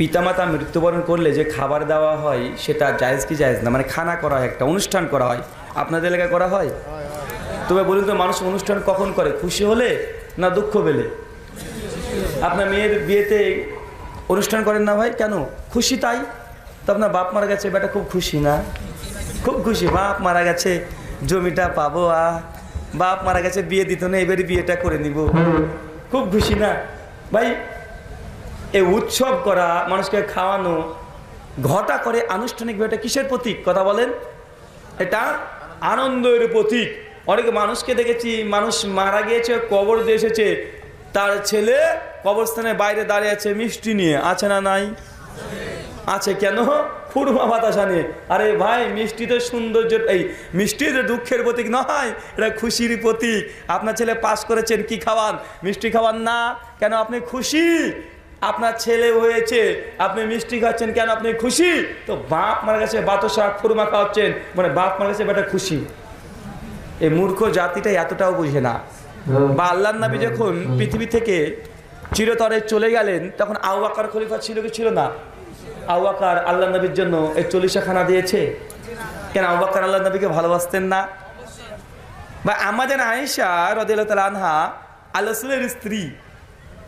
পিতামাতা মৃত্যুবরণ করলে যে খাবার দেওয়া হয় সেটা জায়েজ কি জায়েজ না? মানে খানা করা হয়, একটা অনুষ্ঠান করা হয়, আপনাদের এলাকায় করা হয়? তবে বলুন তো, মানুষ অনুষ্ঠান কখন করে? খুশি হলে না দুঃখ পেলে? আপনার মেয়ের বিয়েতে অনুষ্ঠান করেন না ভাই? কেন? খুশি তাই তো। আপনার বাপ মারা গেছে, বেটা খুব খুশি না? খুব খুশি, বাপ মারা গেছে, জমিটা পাবো, বাপ মারা গেছে, বিয়ে দিত না, এবারে বিয়েটা করে নিব, খুব খুশি না ভাই? এই উৎসব করা, মানুষকে খাওয়ানো, ঘটা করে আনুষ্ঠানিক বিয়েটা কিসের প্রতীক কথা বলেন? এটা আনন্দের প্রতীক। অনেক মানুষকে দেখেছি, মানুষ মারা গিয়েছে, কবর দিয়ে এসেছে, তার ছেলে কবরস্থানের বাইরে দাঁড়িয়ে আছে মিষ্টি নিয়ে, আছে না নাই? আছে। কেন? খুরমা বাতাসা নিয়ে। আরে ভাই, মিষ্টি তো সৌন্দর্য, এই মিষ্টি তো দুঃখের প্রতীক নয়, এটা খুশির প্রতীক। আপনার ছেলে পাস করেছেন, কি খাওয়ান? মিষ্টি খাওয়ান না কেন? আপনি খুশি। আপনার ছেলে হয়েছে, আপনি মিষ্টি খাচ্ছেন কেন? আপনি খুশি। তো বাপ মারা গেছে, বাতাসা খুরমা খাওয়াচ্ছেন, মানে বাপ মারা গেছে, বেটা খুশি। এই মূর্খ জাতিটা এতটাও বুঝে না। বা আল্লাহর নবী যখন পৃথিবী থেকে চিরতরে চলে গেলেন, তখন আবু বকর খলিফা ছিল কি ছিল না? আবু বকর আল্লাহর নবীর জন্য এই 40 খানা দিয়েছে। কেন? আবু বকর আল্লাহর নবীকে ভালোবাসতেন না? বা আমাদের আয়েশা রাদিয়াল্লাহু তাআলা আনহা আল্লাহ রাসূলের স্ত্রী,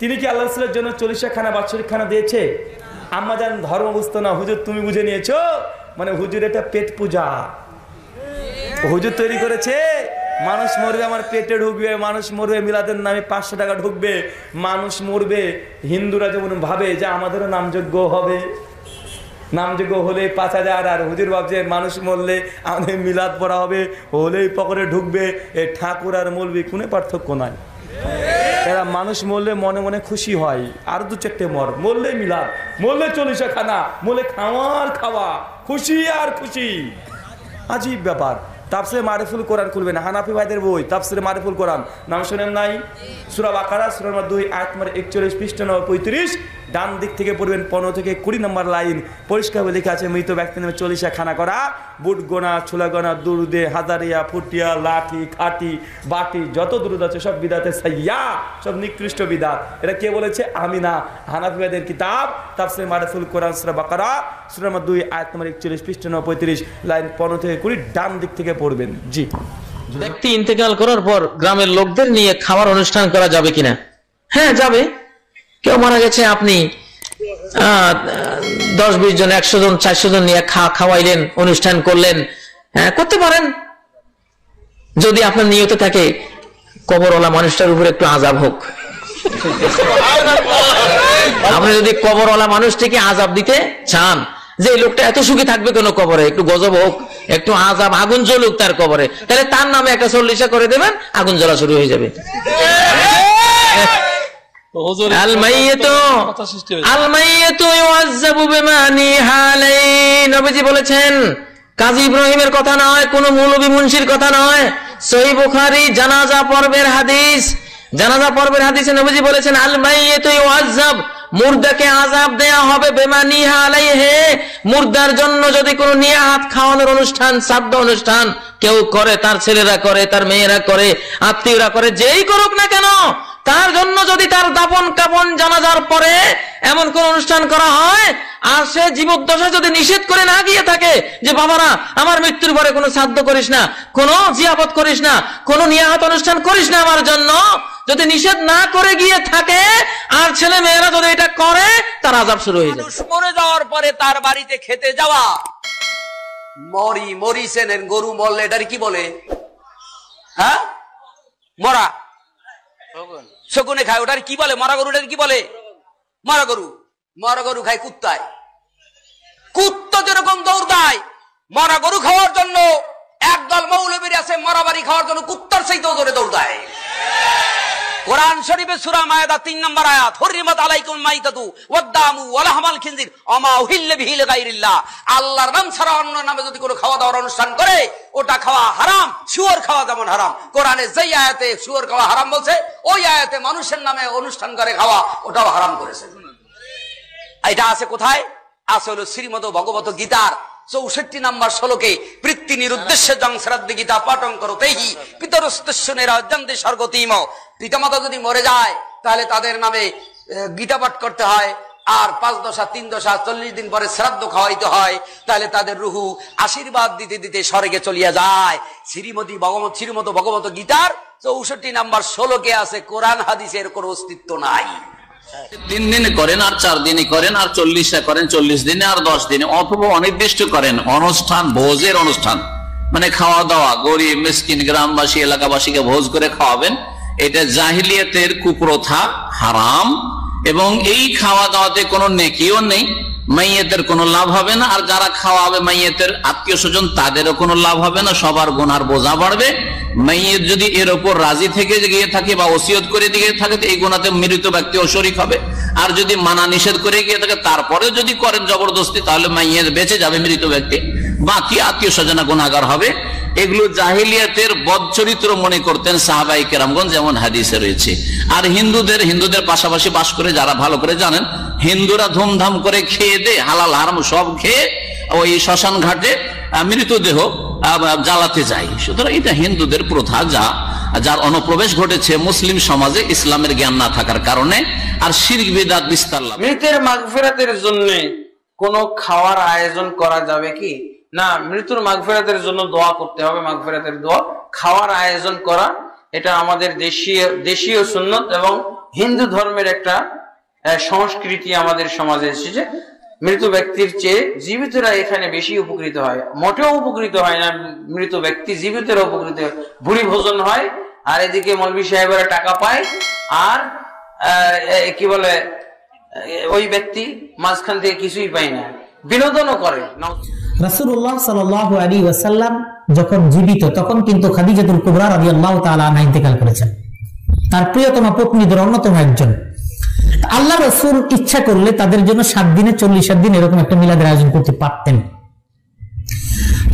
তিনি কি আল্লাহ রাসূলের জন্য 40 খানা বাৎসরিক খানা দিয়েছে? আম্মা জান ধর্ম বুঝতো না, হুজুর তুমি বুঝে নিয়েছো, মানে হুজুর এটা পেট পূজা। হুজুর তৈরি করেছে, মানুষ মরবে আমার পেটে ঢুকবে, মানুষ মরবে মিলাদের নামে 500 টাকা ঢুকবে, মানুষ মরবে, হিন্দুরা যেমন ভাবে যে আমাদেরও নামযোগ্য হবে, নামযোগ্য হলে 5000, আর হুজুর ভাবছে মানুষ মরলে আমাদের মিলাদ পড়া হবে, হলেই পকেটে ঢুকবে। এই ঠাকুর আর মৌলবি কোনো পার্থক্য নাই। এরা মানুষ মরলে মনে মনে খুশি হয়, আর 2-4টে মরলে মিলাদ, মরলে 40 খানা, মরলে খাওয়ার খাওয়া, খুশি আর খুশি। আজীব ব্যাপার। তাফসিরে মারিফুল কোরআন খুলবেন, হানাফি ভাইদের বই তাফসিরে মারিফুল কোরআন, নাম শুনেন নাই? সূরা বাকারা সূরা নম্বর 2 আয়াত নম্বর 41 পৃষ্ঠা নম্বর 35, ডান দিক থেকে পড়বেন 15 থেকে 20 নম্বর লাইন, পরিষ্কার লেখা আছে মৃত ব্যক্তির নামে 40 খানা করা, বুট গোনা, ছোলা গোনা, দুরুদে, হাজারিয়া, ফুটিয়া, লাঠি, খাটি, বাটি, যত দুরুদ আছে সব বিদাতে সাইয়া, সব নিকৃষ্ট বিদাত। এটা কে বলেছে? আমি না, হানাফি ভাইদের কিতাব তাফসিরে মারিফুল কোরআন সূরা বাকারা সূরা নম্বর 2 আয়াত নম্বর 41 পৃষ্ঠা নম্বর 35 লাইন 15 থেকে 20 ডান দিক থেকে পড়বেন। জি। ব্যক্তি ইন্তেকাল করার পর গ্রামের লোকদের নিয়ে খাবার অনুষ্ঠান করা যাবে কিনা? হ্যাঁ, যাবে। কেউ মারা গেছে, আপনি 10-20 জন, 100 জন, 400 জন নিয়ে খাওয়াইলেন, অনুষ্ঠান করলেন, হ্যাঁ করতে পারেন, যদি আপনার নিয়ত থাকে কবরওয়ালা মানুষটার উপর একটু আযাব হোক। আপনি যদি কবরওয়ালা মানুষটিকে আযাব দিতে চান, যে এই লোকটা এত সুখী থাকবে কেন কবরে, একটু গজব হোক, একটু আযাব, আগুন জ্বলুক তার কবরে, তাহলে তার নামে একটা 40 করে দেবেন, আগুন জ্বলা শুরু হয়ে যাবে। নবীজি বলেছেন, কাজী ইব্রাহিমের কথা নয়, কোন মৌলবী মুন্সির কথা নয়, সহিহ বুখারী জানাজা পর্বের হাদিস। জানাজা পর্বের হাদিসে নবীজি বলেছেন, আল মাইয়িতু ইউআযাব, মুর্দাকে আযাব দেয়া হবে, বিমা নিহা আলাইহি, মুর্দার জন্য যদি কোনো নিয়াত খাওয়ানোর অনুষ্ঠান, শ্রাদ্ধ অনুষ্ঠান কেউ করে, তার ছেলেরা করে, তার মেয়েরা করে, আত্মীয়রা করে, যেই করুক না কেন, তার জন্য যদি তার দাফন কাফন জানাজার পরে এমন কোন অনুষ্ঠান করা হয়, আর সে জীবদ্দশায় যদি নিষেধ করে না গিয়ে থাকে যে বাবারা আমার মৃত্যুর পরে কোনো শ্রাদ্ধ করিস না, কোনো জিয়াফত করিস না, কোনো নিয়াত অনুষ্ঠান করিস না আমার জন্য, যদি নিষেধ না করে গিয়ে থাকে, আর ছেলে মেয়েরা যদি এটা করে, তার আযাব শুরু হয়ে যায়। মরে যাওয়ার পরে তার বাড়িতে খেতে যাওয়া, মরিছেন গরু মরলে এটার কি বলে? হ্যাঁ, মরা শকুনে খায়, ওটার কি বলে? মরা গরুটার কি বলে? মরা গরু। মরা গরু খায় কুত্তায়, কুত্তা যেরকম দৌড় দেয় মরা গরু খাওয়ার জন্য, একদল মৌলবীর আছে মরা বাড়ি খাওয়ার জন্য কুত্তার চাইতেও জোরে দৌড় দেয়। কোরআন শরীফে সূরা মায়েদা 3 নম্বর আয়াত, হুররিমাত আলাইকুম মাইতাতু ওয়াদ-দামু ওয়া লাহমাল খিনজির ওমা উহিল্লা বিহি লিগাইরিল্লাহ, আল্লাহর নাম ছাড়া অন্য নামে যদি কোনো খাওয়া দাওয়ার অনুষ্ঠান করে, ওটা খাওয়া হারাম। শুয়োর খাওয়া যেমন হারাম, কোরআনে যেই আয়াতে শুয়োর খাওয়া হারাম বলছে, ওই আয়াতে মানুষের নামে অনুষ্ঠান করে খাওয়া, ওটাও হারাম করেছে। এটা আছে কোথায়? আছে হলো শ্রীমদ ভগবত গীতার 64 নম্বর শ্লোকে, বৃত্তি নিরুদ্দেশ্যে জং শ্রাদ্ধ গীতা পাঠং করতেহি পিতরস্তস্য নিরাজ্যন্তে স্বর্গতিম। পিতামাতা যদি মরে যায় তাহলে তাদের নামে গীতা পাঠ করতে হয়, আর 5 দশা 3 দশা 40 দিন পরে শ্রাদ্ধ খাওয়াইতে হয়, তাহলে তাদের রুহু আশীর্বাদ দিতে দিতে স্বর্গে চলিয়া যায়। শ্রীমদ ভগবত গীতার 64 নাম্বার শ্লোকে আছে, কোরআন হাদিসের কোনো অস্তিত্ব নাই। 3 দিনে করেন আর 4 দিনে করেন আর 40 করেন, 40 দিনে আর 10 দিনে, অথবা অনির্দিষ্ট করেন অনুষ্ঠান, ভোজের অনুষ্ঠান, মানে খাওয়া দাওয়া, গরিব মিসকিন গ্রামবাসী এলাকাবাসীকে ভোজ করে খাওয়াবেন, এটা জাহিলিয়াতের কুপ্রথা, হারাম। এবং এই খাওয়া দাওয়াতে কোনো নেকিও নেই, মাইয়েতের কোনো লাভ হবে না, আর যারা খাওয়াবে মাইয়েতের আত্মীয় স্বজন তাদেরও কোনো লাভ হবে না, সবার গুনার বোঝা বাড়বে। মাইয়েত যদি এর উপর রাজি থেকে গিয়ে থাকে বা ওসিয়ত করে দিয়ে থাকে, এই গুনাতে মৃত ব্যক্তিও শরীক হবে। আর যদি মানা নিষেধ করে গিয়ে থাকে তারপরে যদি করেন জবরদস্তি, তাহলে মাইয়েত বেঁচে যাবে মৃত ব্যক্তি, বাকি আত্মীয় স্বজনা গুনাহগার হবে। এগুলো জাহিলিয়াতের বদচরিত্র মনে করতেন সাহাবাই কেরামগণ, যেমন হাদিসে রয়েছে। আর হিন্দুদের পাশাপাশি বাস করে যারা ভালো করে জানেন, হিন্দুরা ধুমধাম করে খেয়ে দে, হালাল হারাম সব খেয়ে ওই শ্মশান ঘাটে মৃতদেহ জ্বালাতে যায়। সুতরাং এটা হিন্দুদের প্রথা, যার অনুপ্রবেশ ঘটেছে মুসলিম সমাজে ইসলামের জ্ঞান না থাকার কারণে। আর শিরক বিদআত বিস্তার লাভ। মৃতের মাগফিরাতের জন্য কোনো খাওয়ার আয়োজন করা যাবে কি না? মৃত্যুর মাগফিরাতের জন্য দোয়া করতে হবে, মাগফিরাতের দোয়া। খাওয়ার আয়োজন করা এটা আমাদের দেশীয় সুন্নত এবং হিন্দু ধর্মের একটা সংস্কৃতি আমাদের সমাজে এসেছে। মৃত ব্যক্তির চেয়ে জীবিতরা এখানে বেশি উপকৃত হয়। মোটেও উপকৃত হয় না মৃত ব্যক্তি, জীবিতরা উপকৃত হয়। ভুরি ভোজন হয়, আর এদিকে মৌলভী সাহেবেরা টাকা পায়, আর কি বলে ওই ব্যক্তি মাঝখান থেকে কিছুই পায় না, বিনোদনও করে। রাসূলুল্লাহ সাল্লাল্লাহু আলাইহি ওয়াসাল্লাম যখন জীবিত, তখন কিন্তু খাদিজাতুল কুবরা রাদিয়াল্লাহু তাআলা আনহা ইন্তেকাল করেছেন, তার প্রিয়তমা পত্নীদের অন্যতম একজন। আল্লাহ রাসূল ইচ্ছা করলে তাদের জন্য 7 দিনে 40 দিন এরকম একটা মিলাদের আয়োজন করতে পারতেন।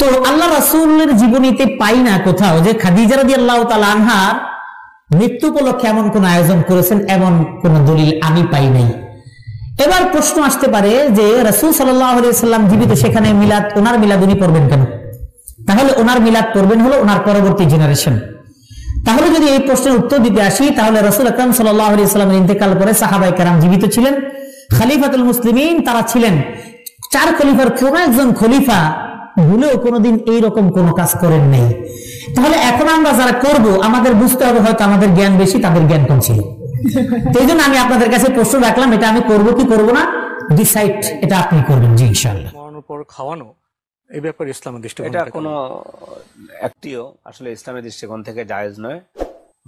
তো আল্লাহ রাসূলের জীবনীতে পাই না কোথাও যে খাদিজা রাদিয়াল্লাহু তাআলা আনহার মৃত্যু উপলক্ষে এমন কোন আয়োজন করেছেন, এমন কোন দলিল আমি পাই নাই। এবার প্রশ্ন আসতে পারে যে রাসূল সাল্লাল্লাহু আলাইহি ওয়াসাল্লাম জীবিত, সেখানে মিলাদ, ওনার মিলাদ উনি পড়বেন কেন? তাহলে ওনার মিলাদ পড়বেন হলো ওনার পরবর্তী জেনারেশন। তাহলে যদি এই প্রশ্নের উত্তর দিতে আসি, তাহলে রাসূল আকরাম সাল্লাল্লাহু আলাইহি ওয়াসাল্লামের ইন্তেকাল পরে সাহাবায়ে কেরাম জীবিত ছিলেন, খলিফাতুল মুসলিমিন তারা ছিলেন। 4 খলিফার কোন একজন খলিফা ভুলেও কোনোদিন এইরকম কোন কাজ করেন নাই। তাহলে এখন আমরা যারা করব, আমাদের বুঝতে হবে হয়তো আমাদের জ্ঞান বেশি, তাদের জ্ঞান কম ছিল। এই জন্য আমি আপনাদের কাছে প্রশ্ন রাখলাম, এটা আমি করব কি করব না, ডিসাইড এটা আপনি করবেন। জি ইনশাআল্লাহ। মরণের পর খাওয়ানো এই ব্যাপারে ইসলামের দৃষ্টিকোণ এটা কোনো একটিও আসলে ইসলামের দৃষ্টিকোণ থেকে জায়েজ নয়,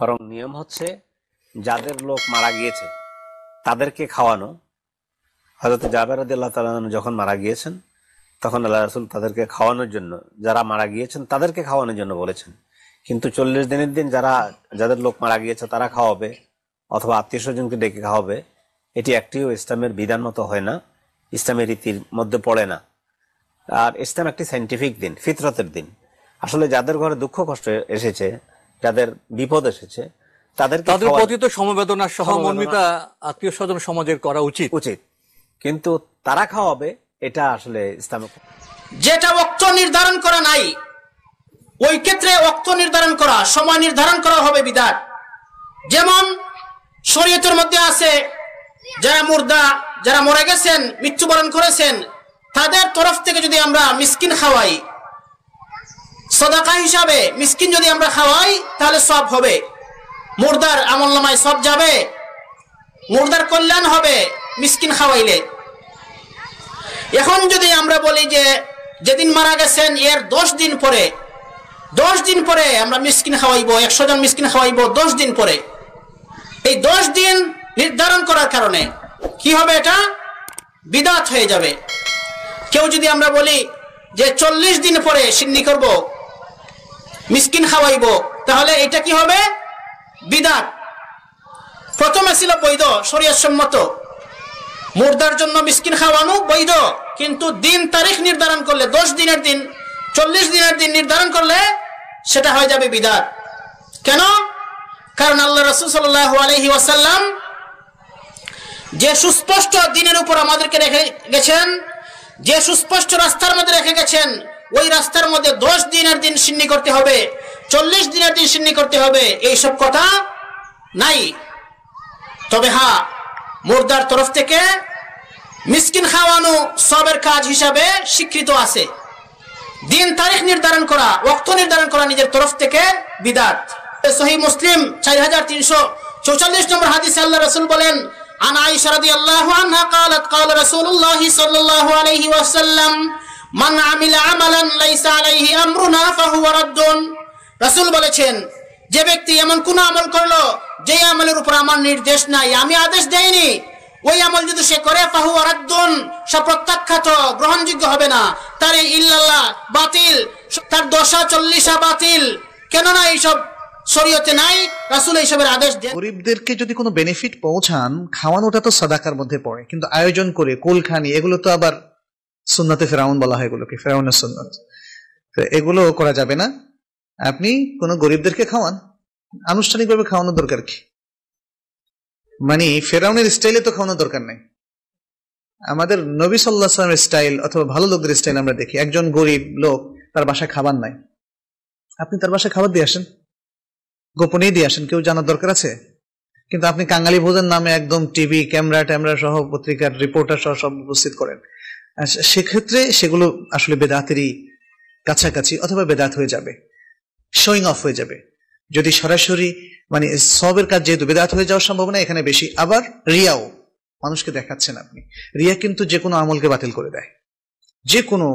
বরং নিয়ম হচ্ছে যাদের লোক মারা গিয়েছে তাদেরকে খাওয়ানো। হযরত জাবের রাদিয়াল্লাহু তাআলা যখন মারা গিয়েছেন, তখন আল্লাহ রাসূল তাদেরকে খাওয়ানোর জন্য, যারা মারা গিয়েছেন তাদেরকে খাওয়ানোর জন্য বলেছেন। কিন্তু 40 দিনের দিন যাদের লোক মারা গিয়েছে তারা খাওয়াবে, অথবা আত্মীয় স্বজনকে ডেকে খাওয়াবে, এটি একটিও ইসলামের বিধান মতো হয় না, ইসলামের রীতির মধ্যে পড়ে না। আর ইসলাম একটি সাইন্টিফিক দিন, ফিতরতের দিন। আসলে যাদের ঘরে দুঃখ কষ্ট এসেছে, যাদের বিপদ এসেছে, তাদের প্রতি তো সমবেদনা সহমর্মিতা আত্মীয় স্বজন সমাজের করা উচিত, কিন্তু তারা খাওয়াবে, এটা আসলে ইসলাম। যেটা ওয়াক্ত নির্ধারণ করা নাই, ওই ক্ষেত্রে ওয়াক্ত নির্ধারণ করা, সময় নির্ধারণ করা হবে বিধান। যেমন শরীয়তের মধ্যে আছে, যারা মরে গেছেন, মৃত্যুবরণ করেছেন, তাদের তরফ থেকে যদি আমরা মিসকিন খাওয়াই, সাদাকা হিসাবে মিসকিন যদি আমরা খাওয়াই, তাহলে সব হবে, মুর্দার আমলনামায় সব যাবে, মুর্দার কল্যাণ হবে মিসকিন খাওয়াইলে। এখন যদি আমরা বলি যে যেদিন মারা গেছেন এর 10 দিন পরে আমরা মিসকিন খাওয়াইবো, 100 জন মিসকিন খাওয়াইবো 10 দিন পরে, এই 10 দিন নির্ধারণ করার কারণে কি হবে? এটা বিদআত হয়ে যাবে। কেউ যদি আমরা বলি যে 40 দিন পরে সিন্নি করব, মিসকিন খাওয়াইবো, তাহলে এটা কি হবে? বিদআত। প্রথমে ছিল বৈধ, শরীয়ত সম্মত, মুর্দার জন্য মিসকিন খাওয়ানো বৈধ, কিন্তু দিন তারিখ নির্ধারণ করলে, 10 দিনের দিন, 40 দিনের দিন নির্ধারণ করলে সেটা হয়ে যাবে বিদআত। কেন? কারণ আল্লাহ রাসূল সাল্লাল্লাহু আলাইহি ওয়াসাল্লাম যে সুস্পষ্ট দিনের উপর আমাদেরকে রেখে গেছেন, যে সুস্পষ্ট রাস্তার মধ্যে রেখে গেছেন, ওই রাস্তার মধ্যে 10 দিনের দিন সিন্নি করতে হবে, 40 দিনের দিন সিন্নি করতে হবে, এইসব কথা নাই। তবে হ্যাঁ, মুর্দার তরফ থেকে মিসকিন খাওয়ানো সবের কাজ হিসাবে স্বীকৃত আছে। দিন তারিখ নির্ধারণ করা, ওয়াক্ত নির্ধারণ করা নিজের তরফ থেকে বিদআত। সহিহ মুসলিম 4344 নম্বর হাদিসে আল্লাহ রাসূল বলেন, আন আয়েশা রাদিয়াল্লাহু আনহা قالت قال رسول الله صلى الله عليه وسلم من عمل عملا ليس عليه امرنا فهو رد। রাসূল বলেছেন, যে ব্যক্তি এমন কোন আমল করলো যে আমলের উপর আমার নির্দেশ নাই, আমি আদেশ দেইনি, ওই আমল যদি সে করে ফাহু রাদ্দুন, সে প্রত্যাখ্যাত, গ্রহণযোগ্য হবে না। তার ইল্লাল্লাহ বাতিল, তার দশা 40 বাতিল। কেননা এইসব শরীয়তে নাই, রাসূল এইসবের আদেশ দেন। গরিবদেরকে যদি কোনো বেনিফিট পৌঁছান, খাওয়ানোটা তো সাদাকার মধ্যে পড়ে, কিন্তু আয়োজন করে কুলখানি, এগুলো তো আবার সুন্নাতে ফেরাউন বলা হয়, এগুলোকে ফেরাউনের সুন্নাত, তো এগুলো করা যাবে না। আপনি কোনো গরিবদেরকে খাওয়ান, আনুষ্ঠানিকভাবে খাওয়ানোর দরকার কি? মানে ফেরাউনের স্টাইলে তো খাওয়ানোর দরকার নাই। আমাদের নবী সাল্লাল্লাহু আলাইহি ওয়াসাল্লামের স্টাইল অথবা ভালো লোকদের স্টাইল আমরা দেখি, একজন গরিব লোক, তার বাসায় খাবার নাই, আপনি তার বাসায় খাবার দিয়ে আসেন, গোপনেই দিয়ে আসেন, কেউ জানার দরকার আছে? কিন্তু আপনি কাঙালি ভোজন নামে একদম টিভি ক্যামেরা সহ, পত্রিকার রিপোর্টার সহ সব উপস্থিত করেন। সেক্ষেত্রে সেগুলো আসলে বেদাতেরই কাছাকাছি, অথবা বেদাত হয়ে যাবে, শোয়িং অফ হয়ে যাবে। যদি সরাসরি মানে সবের কাজ যেহেতু বেদাত হয়ে যাওয়ার সম্ভাবনা এখানে বেশি। আবার রিয়াও, মানুষকে দেখাচ্ছেন আপনি, রিয়া কিন্তু যে কোনো আমলকে বাতিল করে দেয়, যে কোনো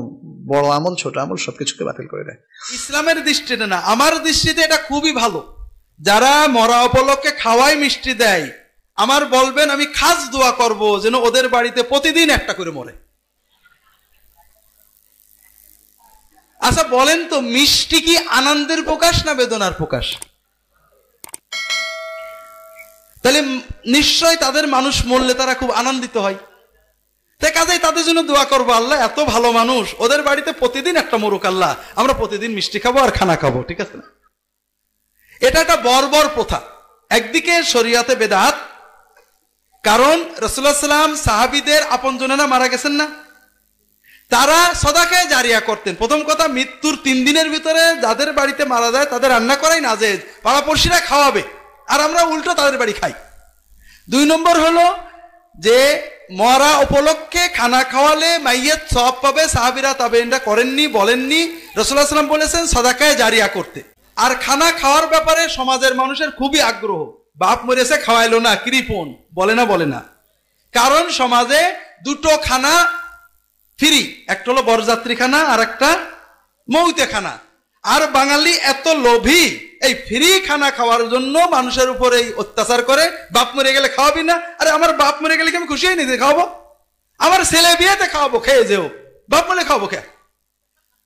বড় আমল ছোট আমল সবকিছুকে বাতিল করে দেয়। ইসলামের দৃষ্টিতে না, আমার দৃষ্টিতে এটা খুবই ভালো। যারা মরা উপলক্ষে খাওয়াই মিষ্টি দেয়, আমার বলবেন আমি খাস দোয়া করব যেন ওদের বাড়িতে প্রতিদিন একটা করে মরে। আচ্ছা বলেন তো, মিষ্টি কি আনন্দের প্রকাশ না বেদনার প্রকাশ? তাহলে নিশ্চয় তাদের মানুষ মরলে তারা খুব আনন্দিত হয়। তাই কাজেই তাদের জন্য দোয়া করবো, আল্লাহ এত ভালো মানুষ, ওদের বাড়িতে প্রতিদিন একটা মরুক, আল্লাহ আমরা প্রতিদিন মিষ্টি খাবো আর খানা খাবো, ঠিক আছে না? এটা একটা বর্বর প্রথা। একদিকে শরিয়াতে বেদাত, কারণ রাসূলুল্লাহ সাল্লাল্লাহু আলাইহি ওয়াসাল্লাম সাহাবীদের আপনজনেরা মারা গেছেন না, তারা সদাকায়ে জারিয়া করতেন। প্রথম কথা, মৃত্যুর 3 দিনের ভিতরে যাদের বাড়িতে মারা যায় তাদের রান্না করাই নাজেজ, পাড়াপড়শিরা খাওয়াবে, আর আমরা উল্টো তাদের বাড়ি খাই। 2 নম্বর হলো যে মরা উপলক্ষে খানা খাওয়ালে মাইয়্যত সওয়াব পাবে। সাহাবীরা তাবেঈনরা করেননি, বলেননি। রাসূলুল্লাহ সাল্লাল্লাহু আলাইহি ওয়াসাল্লাম বলেছেন সদাকায়ে জারিয়া করতে। আর খানা খাওয়ার ব্যাপারে সমাজের মানুষের খুবই আগ্রহ। বাপ মরেছে খাওয়াইলো না, কৃপণ, বলে না। কারণ সমাজে 2টো খানা ফ্রি, একটা হলো বরযাত্রী খানা আর একটা মৌতে খানা। আর বাঙালি এত লোভী, এই ফ্রি খানা খাওয়ার জন্য মানুষের উপর এই অত্যাচার করে। বাপ মরে গেলে খাওয়াবি না? আরে আমার বাপ মরে গেলে কি আমি খুশি হইনি যে খাওয়াবো? আমার ছেলে বিয়েতে খাওয়াবো, খেয়ে যেও। বাপ মরলে খাওয়াবো কে?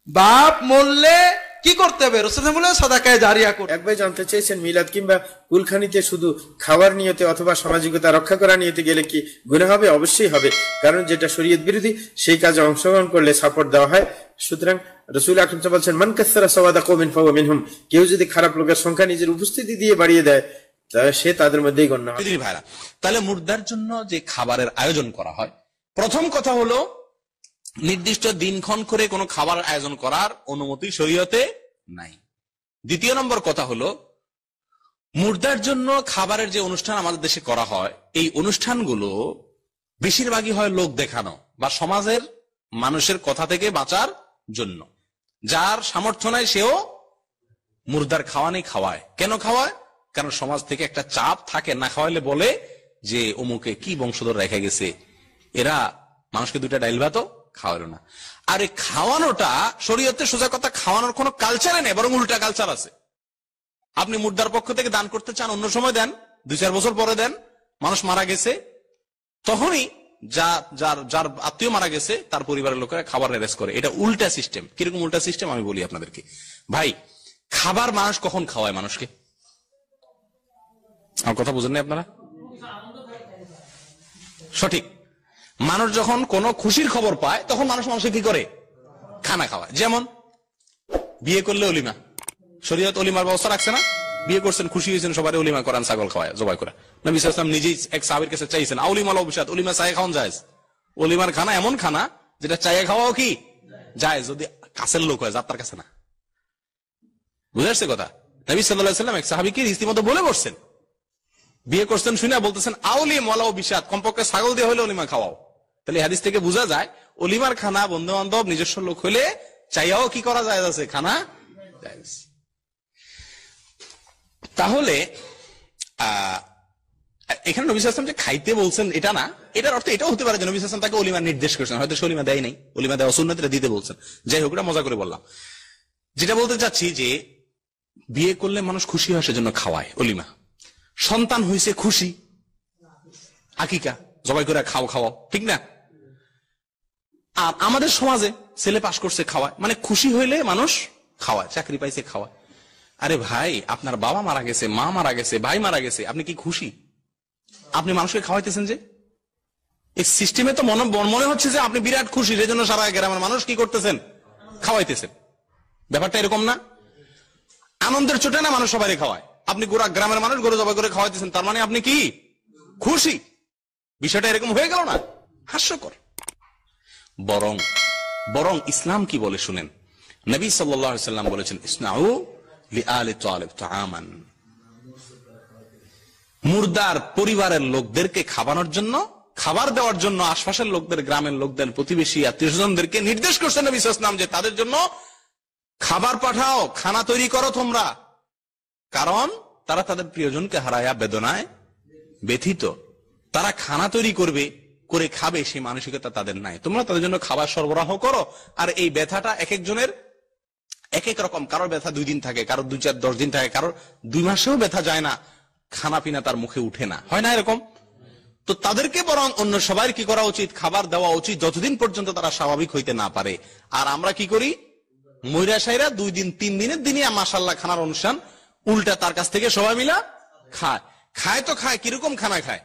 বাপ মরলে কি করতে হবে? রাসূলুল্লাহ বলে সাদাকায়ে জারিয়া করতে। একবার জানতে চেয়েছেন, মিলাদ কিংবা কুলখানিতে শুধু খাওয়ার নিয়তে অথবা সামাজিকতা রক্ষা করার নিয়তে গেলে কি গুনাহ হবে? অবশ্যই হবে, কারণ যেটা শরীয়ত বিরোধী সেই কাজে অংশগ্রহণ করলে সাপোর্ট দেওয়া হয়। সুতরাং রাসূল আকরাম সাল্লাল্লাহু আলাইহি ওয়াসাল্লাম বলছেন, মান কাসসারা সাওয়াদা কওমিন ফাহুয়া মিনহুম, কেউ যদি খারাপ লোকের সংখ্যা নিজের উপস্থিতি দিয়ে বাড়িয়ে দেয় তাহলে সে তাদের মধ্যেই গণ্য হবে। ভাইরা, তাহলে মুর্দার জন্য যে খাবারের আয়োজন করা হয়, প্রথম কথা হলো নির্দিষ্ট দিনক্ষণ করে কোনো খাবার আয়োজন করার অনুমতি শরীয়তে নাই। দ্বিতীয় নম্বর কথা হলো, মুর্দার জন্য খাবারের যে অনুষ্ঠান আমাদের দেশে করা হয়, এই অনুষ্ঠানগুলো বেশিরভাগই হয় লোক দেখানো বা সমাজের মানুষের কথা থেকে বাঁচার জন্য। যার সামর্থ্য নাই সেও মুর্দার খাওয়ানি খাওয়ায়। কেন খাওয়ায়? কারণ সমাজ থেকে একটা চাপ থাকে, না খাওয়াইলে বলে যে অমুকে কি বংশধর রেখে গেছে, এরা মানুষকে 2টা ডাইল ভাতও খাওয়ালো না। আর এই খাওয়ানোটা শরীয়তে সোজা কথা, খাওয়ানোর কোনো কালচারে নেই, বরং উল্টা কালচার আছে। আপনি মুর্দার পক্ষ থেকে দান করতে চান, অন্য সময় দেন, 2-4 বছর পরে দেন। মানুষ মারা গেছে তখনই যার আত্মীয় মারা গেছে তার পরিবারের লোকেরা খাবার অ্যারেঞ্জ করে। এটা উল্টা সিস্টেম। কিরকম উল্টা সিস্টেম আমি বলি আপনাদেরকে। ভাই, খাবার মানুষ কখন খাওয়ায় মানুষকে? আমার কথা বুঝেন না আপনারা? সঠিক, মানুষ যখন কোনো খুশির খবর পায় তখন মানুষকে কি করে? খানা খাওয়ায়। যেমন বিয়ে করলে অলিমা, শরীয়ত অলিমার ব্যবস্থা রাখছে না? বিয়ে করছেন, খুশি হয়েছেন, সবাই অলিমা করান, ছাগল খাওয়ায়, জবাই করে। নবী সাল্লাল্লাহু আলাইহি ওয়াসাল্লাম নিজেই এক সাহাবীর কাছে চাইছেন, আউলিমা লাউ বিশাত, অলিমা চায়ে খাওয়ান জায়েজ। অলিমার খানা এমন খানা যেটা চায়ে খাওয়াও কি জায়েজ, যদি কাছের লোক হয়, যাত্রার কাছে না। বুঝে আসছে কথা? নবী সাল্লাল্লাহু আলাইহি ওয়াসাল্লাম এক সাহাবীকে রীতিমতো বলে বসছেন, বিয়ে করছেন শুনে বলতেছেন আউলিমা লাউ বিশাত, কমপক্ষে ছাগল দিয়ে হলে অলিমা খাওয়াও। তাহলে হাদিস থেকে বোঝা যায় অলিমার খানা বন্ধু বান্ধব নিজস্ব লোক হলে চাইয়াও কি করা যায় আছে খানা জায়েজ। তাহলে এখানে নবী সাল্লাল্লাহু আলাইহি ওয়াসাল্লাম যে খাইতে বলছেন এটা না, এটার অর্থ এটাও হতে পারে যে নবী সাল্লাল্লাহু আলাইহি ওয়াসাল্লাম তাকে অলিমার নির্দেশ করেছেন, হয়তো সে অলিমা দেয় নাই, অলিমা দেওয়া সুন্নাত, এটা দিতে বলছেন। যাই হোক, এটা মজা করে বললাম। যেটা বলতে চাচ্ছি যে বিয়ে করলে মানুষ খুশি হয় সেজন্য খাওয়ায় অলিমা, সন্তান হয়েছে খুশি, আকিকা জবাই করে খাওয়াও, ঠিক না? আর আমাদের সমাজে ছেলে পাশ করছে খাওয়ায়, মানে খুশি হইলে মানুষ খাওয়ায়, চাকরি পাইছে খাওয়ায়। আরে ভাই, আপনার বাবা মারা গেছে, মা মারা গেছে, ভাই মারা গেছে, আপনি কি খুশি? আপনি মানুষকে খাওয়াইতেছেন যে এই সিস্টেমে তো মনে হচ্ছে যে আপনি বিরাট খুশি, সেই জন্য সারা গ্রামের মানুষ কি করতেছেন? খাওয়াইতেছেন। ব্যাপারটা এরকম না? আনন্দের চোটে না মানুষ সবাই খাওয়ায়, আপনি গোটা গ্রামের মানুষ গরু জবাই করে খাওয়াইতেছেন, তার মানে আপনি কি খুশি? বিষয়টা এরকম হয়ে গেল না? হাস্যকর। বরং ইসলাম কি বলে শুনেন। নবী সাল্লাল্লাহু আলাইহি ওয়াসাল্লাম বলেছেন, ইসনাউ লিআলি তালিব তাআমান, মুর্দার পরিবারের লোকদেরকে খাওয়ানোর জন্য, খাবার দেওয়ার জন্য আশপাশের লোকদের, গ্রামের লোকদের, প্রতিবেশী আত্মীয়স্বজনদেরকে নির্দেশ করছেন নবী সাল্লাল্লাহু আলাইহি ওয়াসাল্লাম যে তাদের জন্য খাবার পাঠাও, খানা তৈরি করো তোমরা, কারণ তারা তাদের প্রিয়জনকে হারায়া বেদনায় ব্যথিত। তারা খানা তৈরি করবে, করে খাবে, সেই মানসিকতা তাদের নাই। তোমরা তাদের জন্য খাবার সরবরাহ করো। আর এই ব্যথাটা এক একজনের এক এক রকম, কারোর ব্যথা 2 দিন থাকে, কারোর 2, 4, 10 দিন থাকে, কারোর 2 মাসেও ব্যথা যায় না, খানা পিনা তার মুখে উঠে না, হয় না এরকম? তো তাদেরকে বরং অন্য সবাই কি করা উচিত? খাবার দেওয়া উচিত, যতদিন পর্যন্ত তারা স্বাভাবিক হইতে না পারে। আর আমরা কি করি? ময়রা সাইরা 2 দিন 3 দিনের দিনই মাশাআল্লাহ খানার অনুষ্ঠান, উল্টা তার কাছ থেকে সবাই মিলা খায় তো খায়। কিরকম খানা খায়?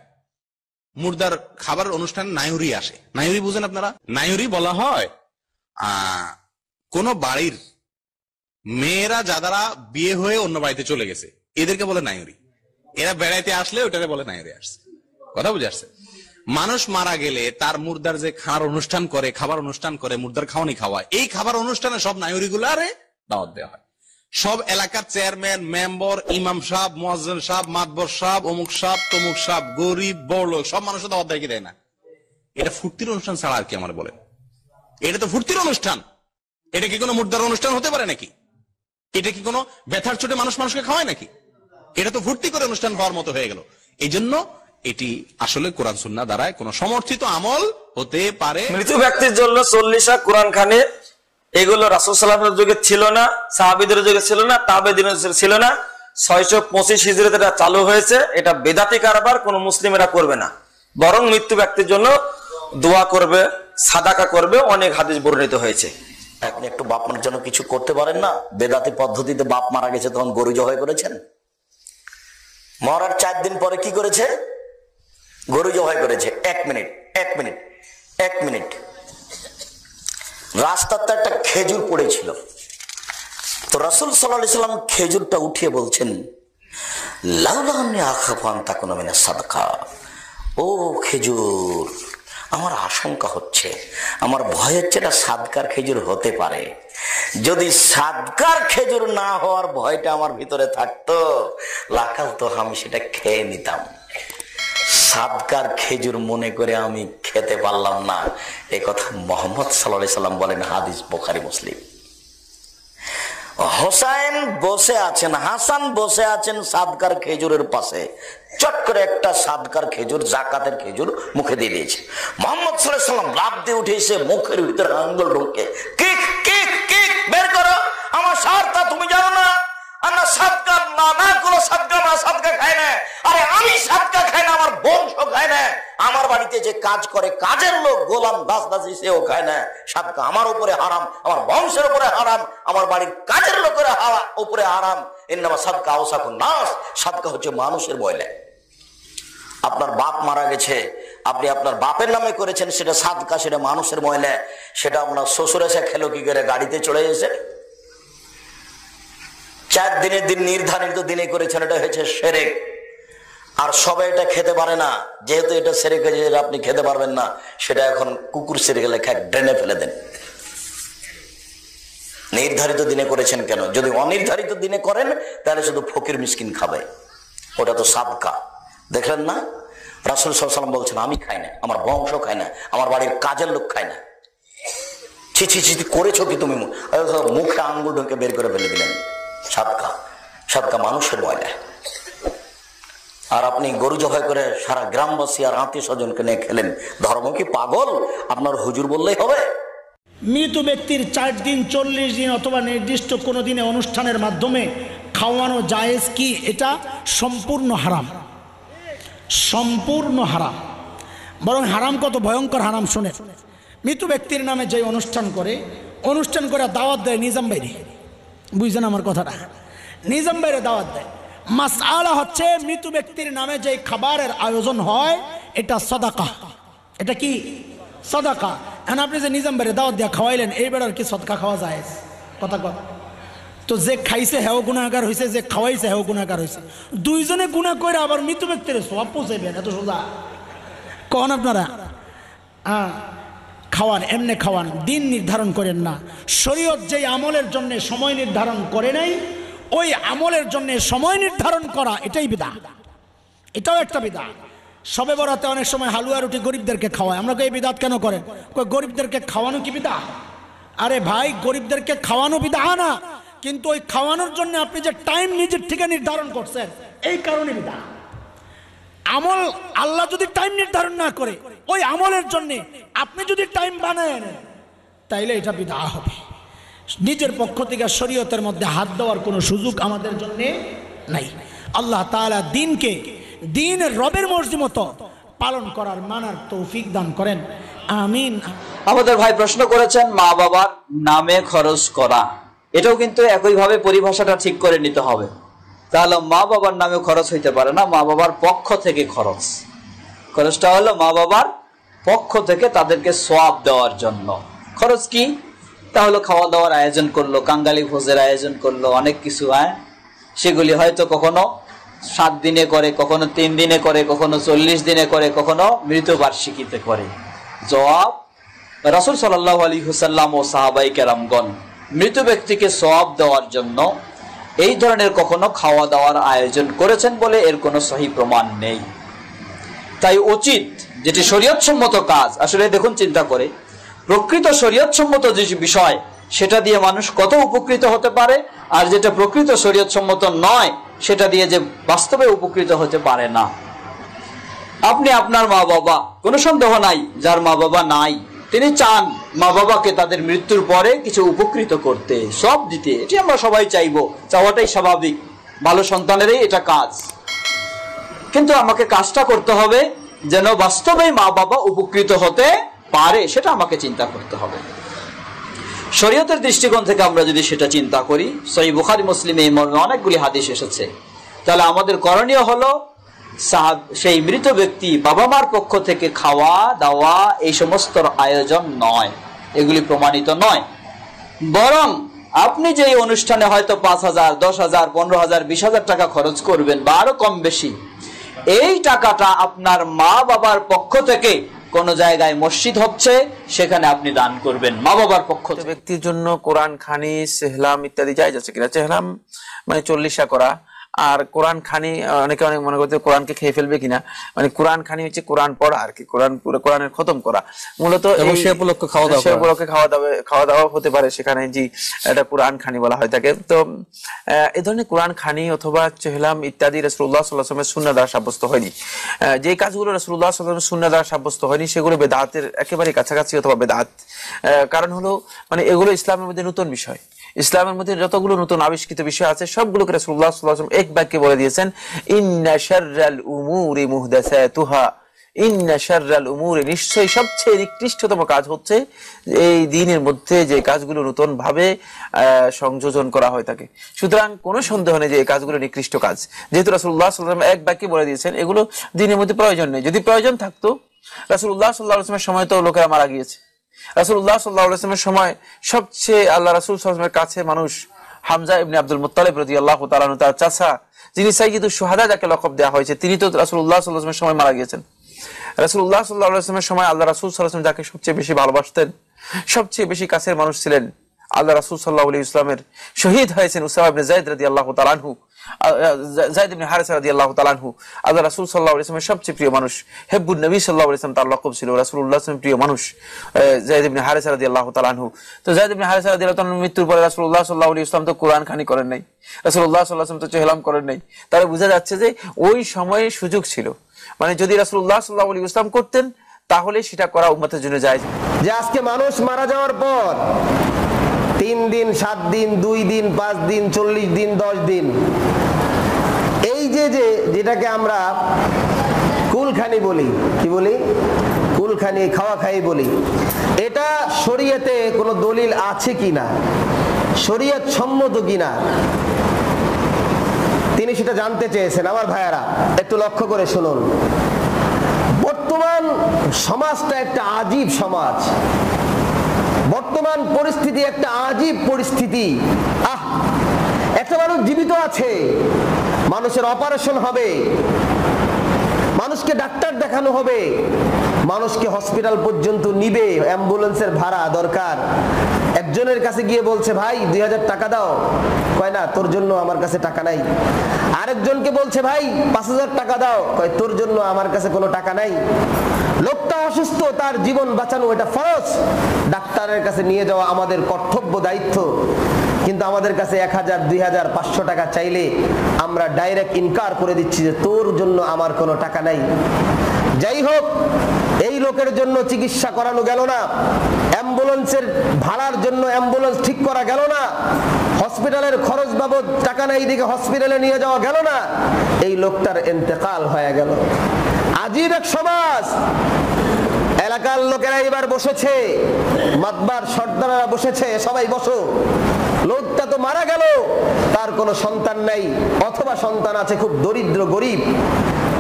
মুর্দার খাবার অনুষ্ঠান নায়ুরি আসে। নায়ুরি বুঝেন আপনারা? নায়ুরি বলা হয় কোন বাড়ির মেয়েরা যারা বিয়ে হয়ে অন্য বাড়িতে চলে গেছে, এদেরকে বলে নায়ুরি। এরা বেড়াইতে আসলে ওটাকে বলে নায়ুরি আসছে। কথা বুঝে আসছে? মানুষ মারা গেলে তার মুর্দার যে খাওয়ার অনুষ্ঠান করে, খাবার অনুষ্ঠান করে, মুর্দার খাওয়ানি খাওয়ায়, এই খাবার অনুষ্ঠানে সব নায়ুরি গুলো আরে দাওয়াত দেওয়া হয়। সব এলাকার চেয়ারম্যান, মেম্বার, ইমাম সাহেব, মুয়াজ্জিন সাহেব, মাতবর সাহেব, অমুক সাহেব, তমুক সাহেব, গরিব বড়লোক সব মানুষের দাওয়াত দেয় কি দেয় না? এটা ফুর্তির অনুষ্ঠান ছাড়া আর কি আমার বলেন? এটা তো ফুর্তির অনুষ্ঠান। এটা কি কোনো মুর্দার অনুষ্ঠান হতে পারে নাকি? এটা কি কোনো ব্যথার চোটে মানুষকে খাওয়ায় নাকি? এটা তো ফুর্তি করে অনুষ্ঠান হওয়ার মতো হয়ে গেল। এই জন্য এটি আসলে কোরআন সুন্নাহ দ্বারা কোনো সমর্থিত আমল হতে পারে। মৃত ব্যক্তির জন্য 40 কোরআন খানি, এগুলো রাসূল সাল্লাল্লাহু আলাইহি ওয়াসাল্লামের যুগে ছিল না, সাহাবীদের যুগে ছিল না, তাবেঈদের যুগে ছিল না। 625 হিজরিতে এটা চালু হয়েছে। এটা বেদাতি কারবার, কোন মুসলিমেরা করবে না। বরং মৃত্যু ব্যক্তির জন্য দোয়া করবে, সাদাকা করবে, অনেক হাদিস বর্ণিত হয়েছে। আপনি একটু বাপ মার জন্য কিছু করতে পারেন না? বেদাতি পদ্ধতিতে বাপ মারা গেছে, তখন গরু জবাই করেছেন। মরার 4 দিন পরে কি করেছে? গরু জবাই করেছে। 1 মিনিট। রাস্তাতে একটা খেজুর পড়েছিল, তো রাসূল সাল্লাল্লাহু আলাইহি ওয়াসাল্লাম খেজুরটা উঠিয়ে বলছেন, লাউলা আন্নী আখাফু আন তাকুনা মিনাস সাদকা, ও খেজুর, আমার আশঙ্কা হচ্ছে, আমার ভয় হচ্ছে এটা সাদকার খেজুর হতে পারে। যদি সাদকার খেজুর না হওয়ার ভয়টা আমার ভিতরে থাকতো, লাকাল তো আমি সেটা খেয়ে নিতাম। সাদকার খেজুর মনে করে আমি খেতে পারলাম না। এই কথা মুহাম্মদ সাল্লাল্লাহু আলাইহি ওয়াসাল্লাম বলেন, হাদিস বুখারী মুসলিম। হোসেন বসে আছেন, হাসান বসে আছেন সাদকার খেজুরের পাশে, চট করে একটা সাদকার খেজুর, জাকাতের খেজুর মুখে দিয়ে দিয়েছে। মুহাম্মদ সাল্লাল্লাহু আলাইহি ওয়াসাল্লাম লাফ দিয়ে উঠে এসে মুখের ভিতরে আঙ্গুল ঢুকে কিক কিক কিক বের করো, আমার সারটা তুমি জানো না? আমরা সাদকা না কোনো সাদকা খায় না। আরে আমি সাদকা খাই না, আমার বংশ খায় না, আমার বাড়িতে যে কাজ করে কাজের লোক, গোলাম দাসী, সেও খায় না। সাদকা আমার উপরে হারাম, আমার বংশের উপরে হারাম, আমার বাড়ির কাজের লোকের উপরে হারাম। ইন্নামা সাদকা আওসাকুন নাস, সাদকা হচ্ছে মানুষের ময়লা। আপনার বাপ মারা গেছে, আপনি আপনার বাপের নামে করেছেন, সেটা সাদকা, সেটা মানুষের ময়লা। সেটা আপনার শ্বশুর এসে খেলো কি করে? গাড়িতে চলে এসে 4 দিনের দিন নির্ধারিত দিনে করেছেন, এটা হয়েছে শিরক। আর সবাই এটা খেতে পারে না, যেহেতু এটা শিরক হয়েছে, আপনি খেতে পারবেন না, সেটা এখন কুকুর শিরকে লেখা ড্রেনে ফেলে দেন। নির্ধারিত দিনে করেছেন কেন? যদি অনির্ধারিত দিনে করেন তাহলে শুধু ফকির মিসকিন খাবে, ওটা তো সাদকা। দেখলেন না? রাসূল সাল্লাল্লাহু আলাইহি ওয়াসাল্লাম বলছেন আমি খাই না, আমার বংশ খায় না, আমার বাড়ির কাজের লোক খায় না। ছি ছি ছি করেছো কি তুমি? মুখে আঙ্গুল ঢুকে বের করে ফেলে দিলেন। সাদকা, সাদকা মানুষের ময়লা। আর আপনি গরু জবাই করে সারা গ্রামবাসী আর আত্মীয় স্বজনকে নিয়ে খেলেন। ধর্ম কি পাগল? আপনার হুজুর বললেই হবে? মৃত ব্যক্তির 4 দিন 40 দিন অথবা নির্দিষ্ট কোনো দিনে অনুষ্ঠানের মাধ্যমে খাওয়ানো জায়েজ কি? এটা সম্পূর্ণ হারাম, সম্পূর্ণ হারাম। বরং হারাম কত ভয়ঙ্কর হারাম শুনে। মৃত ব্যক্তির নামে যে অনুষ্ঠান করে দাওয়াত দেয় নিজাম বাইরে, বুঝছেন আমার কথাটা? নিজাম বাইরে দাওয়াত দেয়। মাসআলা হচ্ছে মৃত ব্যক্তির নামে যে খাবারের আয়োজন হয় এটা সাদাকা। এটা কি? সাদাকা। এখন আপনি যে নিজাম বাইরে দাওয়াত দিয়ে খাওয়াইলেন, এই বেড়ার কি সদকা খাওয়া যায়? কথা কথা তো যে খাইছে হেও গুনাহগার হয়েছে, যে খাওয়াইছে হেও গুনাহগার হয়েছে। দুইজনে গুনাহ করে আবার মৃত ব্যক্তির সওয়াব পৌঁছাইবেন, এত সোজা কন আপনারা? খাওয়ান, এমনি খাওয়ান, দিন নির্ধারণ করেন না। শরীয়ত যেই আমলের জন্য সময় নির্ধারণ করে নাই, ওই আমলের জন্য সময় নির্ধারণ করা এটাই বিদআত, এটাও একটা বিদআত। শবে বরাতে অনেক সময় হালুয়া রুটি গরিবদেরকে খাওয়ায়, আমরা এই বিদআত কেন করেন? গরিবদেরকে খাওয়ানো কি বিদআত? আরে ভাই, গরিবদেরকে খাওয়ানো বিদআত না, কিন্তু ওই খাওয়ানোর জন্য আপনি যে টাইম নিজের থেকে নির্ধারণ করছেন, এই কারণে বিদআত। আমল আল্লাহ যদি টাইম নির্ধারণ না করে, ওই আমলের জন্য আপনি যদি টাইম বানায় নেন, তাইলে এটা বিদআত হবে। নিজের পক্ষ থেকে শরীয়তের মধ্যে হাত দেওয়ার কোনো সুযোগ আমাদের জন্য নাই। আল্লাহ তাআলা দিনকে দিনের রবের মর্জি মতো পালন করার মানার তৌফিক দান করেন, আমিন। আমাদের ভাই প্রশ্ন করেছেন মা বাবার নামে খরচ করা, এটাও কিন্তু একইভাবে পরিভাষাটা ঠিক করে নিতে হবে। তাহলে মা বাবার নামে খরচ হইতে পারে না, মা বাবার পক্ষ থেকে খরচটা হলো মা বাবার পক্ষ থেকে তাদেরকে সওয়াব দেওয়ার জন্য। খরচ কি? তাহলে খাওয়া দাওয়ার আয়োজন করলো, কাঙ্গালি ভোজের আয়োজন করলো, অনেক কিছু। সেগুলি হয়তো কখনো 7 দিনে করে, কখনো 3 দিনে করে, কখনো 40 দিনে করে, কখনো মৃতবার্ষিকীতে করে। জবাব, রাসূল সাল্লাল্লাহু আলাইহি ওয়াসাল্লাম ও সাহাবায়ে কেরামগণ মৃত ব্যক্তিকে সওয়াব দেওয়ার জন্য এই ধরনের কখনো খাওয়া দাওয়ার আয়োজন করেছেন বলে এর কোনো সহি প্রমাণ নেই। তাই উচিত যেটি শরীয়তসম্মত কাজ, আসলে দেখুন চিন্তা করে, প্রকৃত শরীয়তসম্মত যে বিষয় সেটা দিয়ে মানুষ কত উপকৃত হতে পারে, আর যেটা প্রকৃত শরীয়তসম্মত নয় সেটা দিয়ে যে বাস্তবে উপকৃত হতে পারে না। আপনি আপনার মা বাবা, কোনো সন্দেহ নাই যার মা বাবা নাই, তিনি চান মা বাবাকে তাদের মৃত্যুর পরে কিছু উপকৃত করতে, সব দিতে। এটি আমরা সবাই চাইবো, চাওয়াটাই স্বাভাবিক, ভালো সন্তানেরই এটা কাজ। কিন্তু আমাকে কাজটা করতে হবে যেন বাস্তবে মা বাবা উপকৃত হতে পারে, সেটা আমাকে চিন্তা করতে হবে। শরীয়তের দৃষ্টিকোণ থেকে আমরা যদি সেটা চিন্তা করি, সহিহ বুখারী মুসলিমে এই মর্মে অনেকগুলি হাদিস এসেছে, তাহলে আমাদের করণীয় হলো সেই মৃত ব্যক্তি বাবা মার পক্ষ থেকে খাওয়া দাওয়া এই সমস্ত আয়োজন নয়, এগুলি প্রমাণিত নয়। বরং আপনি যে অনুষ্ঠানে হয়তো 5,000, 10,000, 15,000, 20,000 টাকা খরচ করবেন বা আরো কম বেশি, এই টাকাটা আপনার মা বাবার পক্ষ থেকে কোন জায়গায় মসজিদ হচ্ছে, সেখানে আপনি দান করবেন মা বাবার পক্ষ থেকে। ব্যক্তির জন্য কোরআন খানি, সেহলাম ইত্যাদি জায়েজ আছে কিনা? সেহলাম মানে 40 করা, আর কোরআন খানি অনেকে অনেক মনে করতে কোরআনকে খেয়ে ফেলবে কিনা, মানে কোরআন খানি হচ্ছে কোরআন পড়া আর কি, কোরআনের খতম করা মূলত। সে উপলক্ষে খাওয়া দাওয়া হতে পারে সেখানে, জি, এটা কোরআন খানি বলা হয় থাকে। তো এই ধরনের কোরআন খানি অথবা চেহলাম ইত্যাদি রাসূলুল্লাহ সাল্লাল্লাহু আলাইহি ওয়াসাল্লামের সুন্নাহ দ্বারা সাব্যস্ত হয়নি। যে কাজগুলো রাসূলুল্লাহ সাল্লাল্লাহু আলাইহি ওয়াসাল্লামের সুন্নাহ দ্বারা সাব্যস্ত হয়নি সেগুলো বেদাতের একেবারে কাছাকাছি অথবা বেদাত। কারণ হলো মানে এগুলো ইসলামের মধ্যে নতুন বিষয়, ইসলামের মধ্যে যতগুলো নতুন আবিষ্কৃত বিষয় আছে সবগুলোকে রাসূলুল্লাহ সাল্লাল্লাহু আলাইহি ওয়াসাল্লাম এক বাক্যে বলে দিয়েছেন, ইন্না শাররাল উমুরি মুহদাসাতুহা, ইন্না শাররাল উমুরি, নিশ্চয়ই সবচেয়ে নিকৃষ্টতম কাজ হচ্ছে এই দ্বীনের মধ্যে যে কাজগুলো নতুন ভাবে সংযোজন করা হয় থাকে। সুতরাং কোনো সন্দেহ নেই যে এই কাজগুলো নিকৃষ্ট কাজ, যেহেতু রাসূলুল্লাহ সাল্লাল্লাহু আলাইহি ওয়াসাল্লাম এক বাক্যে বলে দিয়েছেন এগুলো দ্বীনের মধ্যে প্রয়োজন নেই। যদি প্রয়োজন থাকতো রাসূলুল্লাহ সাল্লাল্লাহু আলাইহি ওয়াসাল্লামের সময় তো লোকেরা মারা গিয়েছে। রাসূলুল্লাহ সাল্লাল্লাহু আলাইহি ওয়াসাল্লামের সময় সবচেয়ে আল্লাহ রাসূল সাল্লাল্লাহু আলাইহি ওয়াসাল্লামের কাছে মানুষ হামজা ইবনে আব্দুল মুত্তালিব রাদিয়াল্লাহু তাআলা আনহু, তার চাচা, যিনি সাইয়্যিদুশ শুহাদা যাকে লকব দেওয়া হয়েছে, তিনি তো রাসূলুল্লাহ সাল্লাল্লাহু আলাইহি ওয়াসাল্লামের সময় মারা গিয়েছেন। রাসূলুল্লাহ সাল্লাল্লাহু আলাইহি ওয়াসাল্লামের সময় আল্লাহ রাসূল সাল্লাল্লাহু আলাইহি ওয়াসাল্লাম যাকে সবচেয়ে বেশি ভালোবাসতেন, সবচেয়ে বেশি কাছের মানুষ ছিলেন, আল্লাহ রাসূল সাল্লাল্লাহু আলাইহি ওয়াসাল্লামের শহীদ হয়েছেন উসামা ইবনে যায়েদ রাদিয়াল্লাহু তাআলা আনহু। যায়েদ ইবনে হারিসা রাদিয়াল্লাহু তাআলা আনহু আল্লাহ রাসূল সাল্লাল্লাহু আলাইহি ওয়াসাল্লামের সবচেয়ে প্রিয় মানুষ, হিব্বুন নবী সাল্লাল্লাহু আলাইহি ওয়াসাল্লাম তার লকব ছিল, রাসূলুল্লাহ সাল্লাল্লাহু আলাইহি ওয়াসাল্লামের প্রিয় মানুষ যায়েদ ইবনে হারিসা রাদিয়াল্লাহু তাআলা আনহু। তো যায়েদ ইবনে হারিসা রাদিয়াল্লাহু তাআলার মৃত্যুর পরে রাসূলুল্লাহ সাল্লাল্লাহু আলাইহি ওয়াসাল্লাম তো কোরআন খানি করেন নাই, রাসূলুল্লাহ সাল্লাল্লাহু আলাইহি ওয়াসাল্লাম তো চেহলাম করেন নাই। তাহলে বোঝা যাচ্ছে যে ওই সময়ে সুযোগ ছিল, মানে যদি রাসূলুল্লাহ সাল্লাল্লাহু আলাইহি ওয়াসাল্লাম করতেন তাহলে সেটা করা উম্মতের জন্য জায়েজ। যে আজকে মানুষ মারা যাওয়ার পর 3 দিন 7 দিন 2 দিন 5 দিন 40 দিন 10 দিন এই যেটাকে আমরা কুলখানি বলি, কি বলি, কুলখানি খাওয়া খাই বলি, এটা শরীয়তে কোনো দলিল আছে কিনা, শরীয়ত সম্মত কিনা তিনি সেটা জানতে চেয়েছেন। আমার ভাইয়ারা একটু লক্ষ্য করে শুনুন, বর্তমান সমাজটা একটা আজীব সমাজ, বর্তমান পরিস্থিতি একটা আজীব পরিস্থিতি। একটা মানুষ জীবিত আছে, মানুষের অপারেশন হবে, মানুষকে ডাক্তার দেখানো হবে, মানুষকে হসপিটাল পর্যন্ত নিবে, অ্যাম্বুলেন্সের ভাড়া দরকার। একজনের কাছে গিয়ে বলছে ভাই 2000 টাকা দাও, কয় না তোর জন্য আমার কাছে টাকা নাই। আরেকজনকে বলছে ভাই 5000 টাকা দাও, কয় তোর জন্য আমার কাছে কোনো টাকা নাই। লোকটা অসুস্থ, তার জীবন বাঁচানো এটা ফরজ, ডাক্তারের কাছে নিয়ে যাওয়া আমাদের কর্তব্য দায়িত্ব। কিন্তু আমাদের কাছে 1000 2000 500 টাকা চাইলে আমরা ডাইরেক্ট ইনকার করে দিচ্ছি যে তোর জন্য আমার কোনো টাকা নাই। যাই হোক, এই লোকের জন্য চিকিৎসা করানো গেল না, অ্যাম্বুলেন্সের ভাড়ার জন্য অ্যাম্বুলেন্স ঠিক করা গেল না, হসপিটালের খরচ বাবদ টাকা নাই দিকে হসপিটালে নিয়ে যাওয়া গেল না, এই লোকটার ইন্তেকাল হয়ে গেল। আজীব এক সমাজ। এলাকার লোকেরা এবার বসেছে, মাতবার সর্দাররা বসেছে, সবাই বসো, লোকটা তো মারা গেল, তার কোনো সন্তান নাই, অথবা সন্তান আছে খুব দরিদ্র গরিব,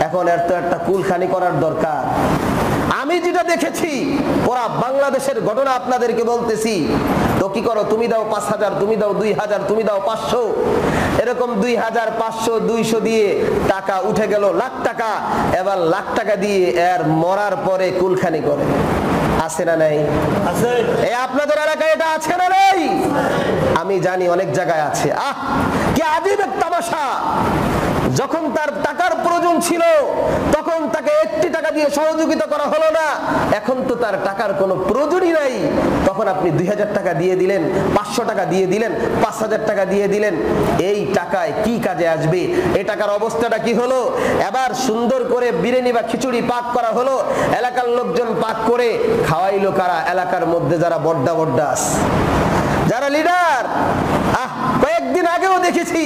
এখন এর তো একটা কুলখানি করার দরকার। আমি যেটা দেখেছি পুরা বাংলাদেশের ঘটনা আপনাদেরকে বলতেছি, তো কি করো, তুমি দাও 5000, তুমি দাও 2000, তুমি দাও 500, এরকম 2000 500 200 দিয়ে টাকা উঠে গেল লাখ টাকা। এবার লাখ টাকা দিয়ে এর মরার পরে কুলখানি করে, আছে না নাই? আছে। এই আপনাদের এলাকায় এটা আছে না নাই? আমি জানি অনেক জায়গায় আছে। কি আজীব এক তামাশা। যখন তার টাকার প্রয়োজন ছিল তখন তাকে 1 টাকা দিয়ে সহযোগিতা করা হলো না, এখন তো তার টাকার কোনো প্রয়োজনই নাই, তখন আপনি 2000 টাকা দিয়ে দিলেন, 500 টাকা দিয়ে দিলেন, 5000 টাকা দিয়ে দিলেন, এই টাকায় কি কাজে আসবে? এই টাকার অবস্থাটা কি হলো? এবার সুন্দর করে বিরিয়ানি বা খিচুড়ি পাক করা হলো, এলাকার লোকজন পাক করে খাওয়াইলো কারা? এলাকার মধ্যে যারা বড্ডা আছে, যারা লিডার। কয়েকদিন আগেও দেখেছি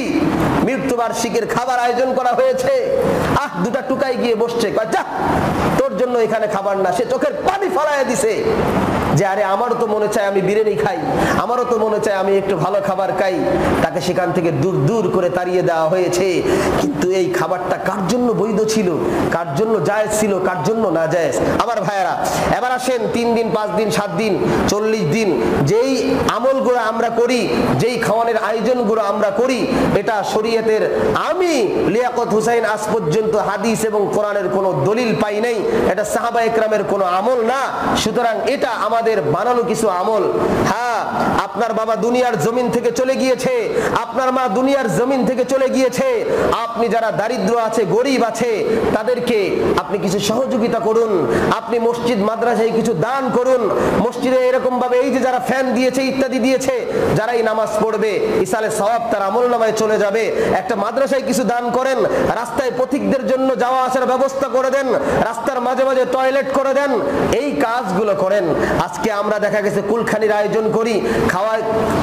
মৃত্যুবার্ষিকীর খাবার আয়োজন করা হয়েছে, দুটা টুকাই গিয়ে বসছে, যা তোর জন্য এখানে খাবার না। সে চোখের পানি ফলাইয়া দিছে যে আরে আমারও তো মনে চায় আমি বিরিয়ানি খাই, আমারও তো মনে চায় আমি একটু ভালো খাবার খাই। তাকে সেখান থেকে দূর দূর করে তাড়িয়ে দেওয়া হয়েছে। কিন্তু এই খাবারটা কার জন্য বৈধ ছিল, কার জন্য জায়েজ ছিল, কার জন্য না জায়েজ? আমার ভাইয়েরা, এবার আসেন 3 দিন 5 দিন 7 দিন 40 দিন যেই আমলগুলো আমরা করি, যেই খাওয়ানোর আয়োজনগুলো আমরা করি, এটা শরীয়তের আমি লিয়াকত হুসাইন আজ পর্যন্ত হাদিস এবং কোরআনের কোনো দলিল পাই নাই, এটা সাহাবা একরামের কোনো আমল না। সুতরাং এটা আমাদের বানানো কিছু আমল। হ্যাঁ, আপনার বাবা দুনিয়ার জমিন থেকে চলে গিয়েছে, আপনার মা দুনিয়ার জমিন থেকে চলে গিয়েছে, আপনি যারা দারিদ্র আছে, গরিব আছে, তাদেরকে আপনি কিছু সহযোগিতা করুন, আপনি মসজিদ মাদ্রাসায় কিছু দান করুন। মসজিদে এরকম ভাবে এই যে যারা ফ্যান দিয়েছে ইত্যাদি দিয়েছে, যারাই নামাজ পড়বে ইসালে সওয়াব তার আমল নামায় চলে যাবে। একটা মাদ্রাসায় কিছু দান করেন, রাস্তায় পথিকদের জন্য যাওয়া আসার ব্যবস্থা করে দেন, রাস্তার মাঝে মাঝে টয়লেট করে দেন, এই কাজগুলো করেন। আজকে আমরা দেখা গেছে কুলখানির আয়োজন করি,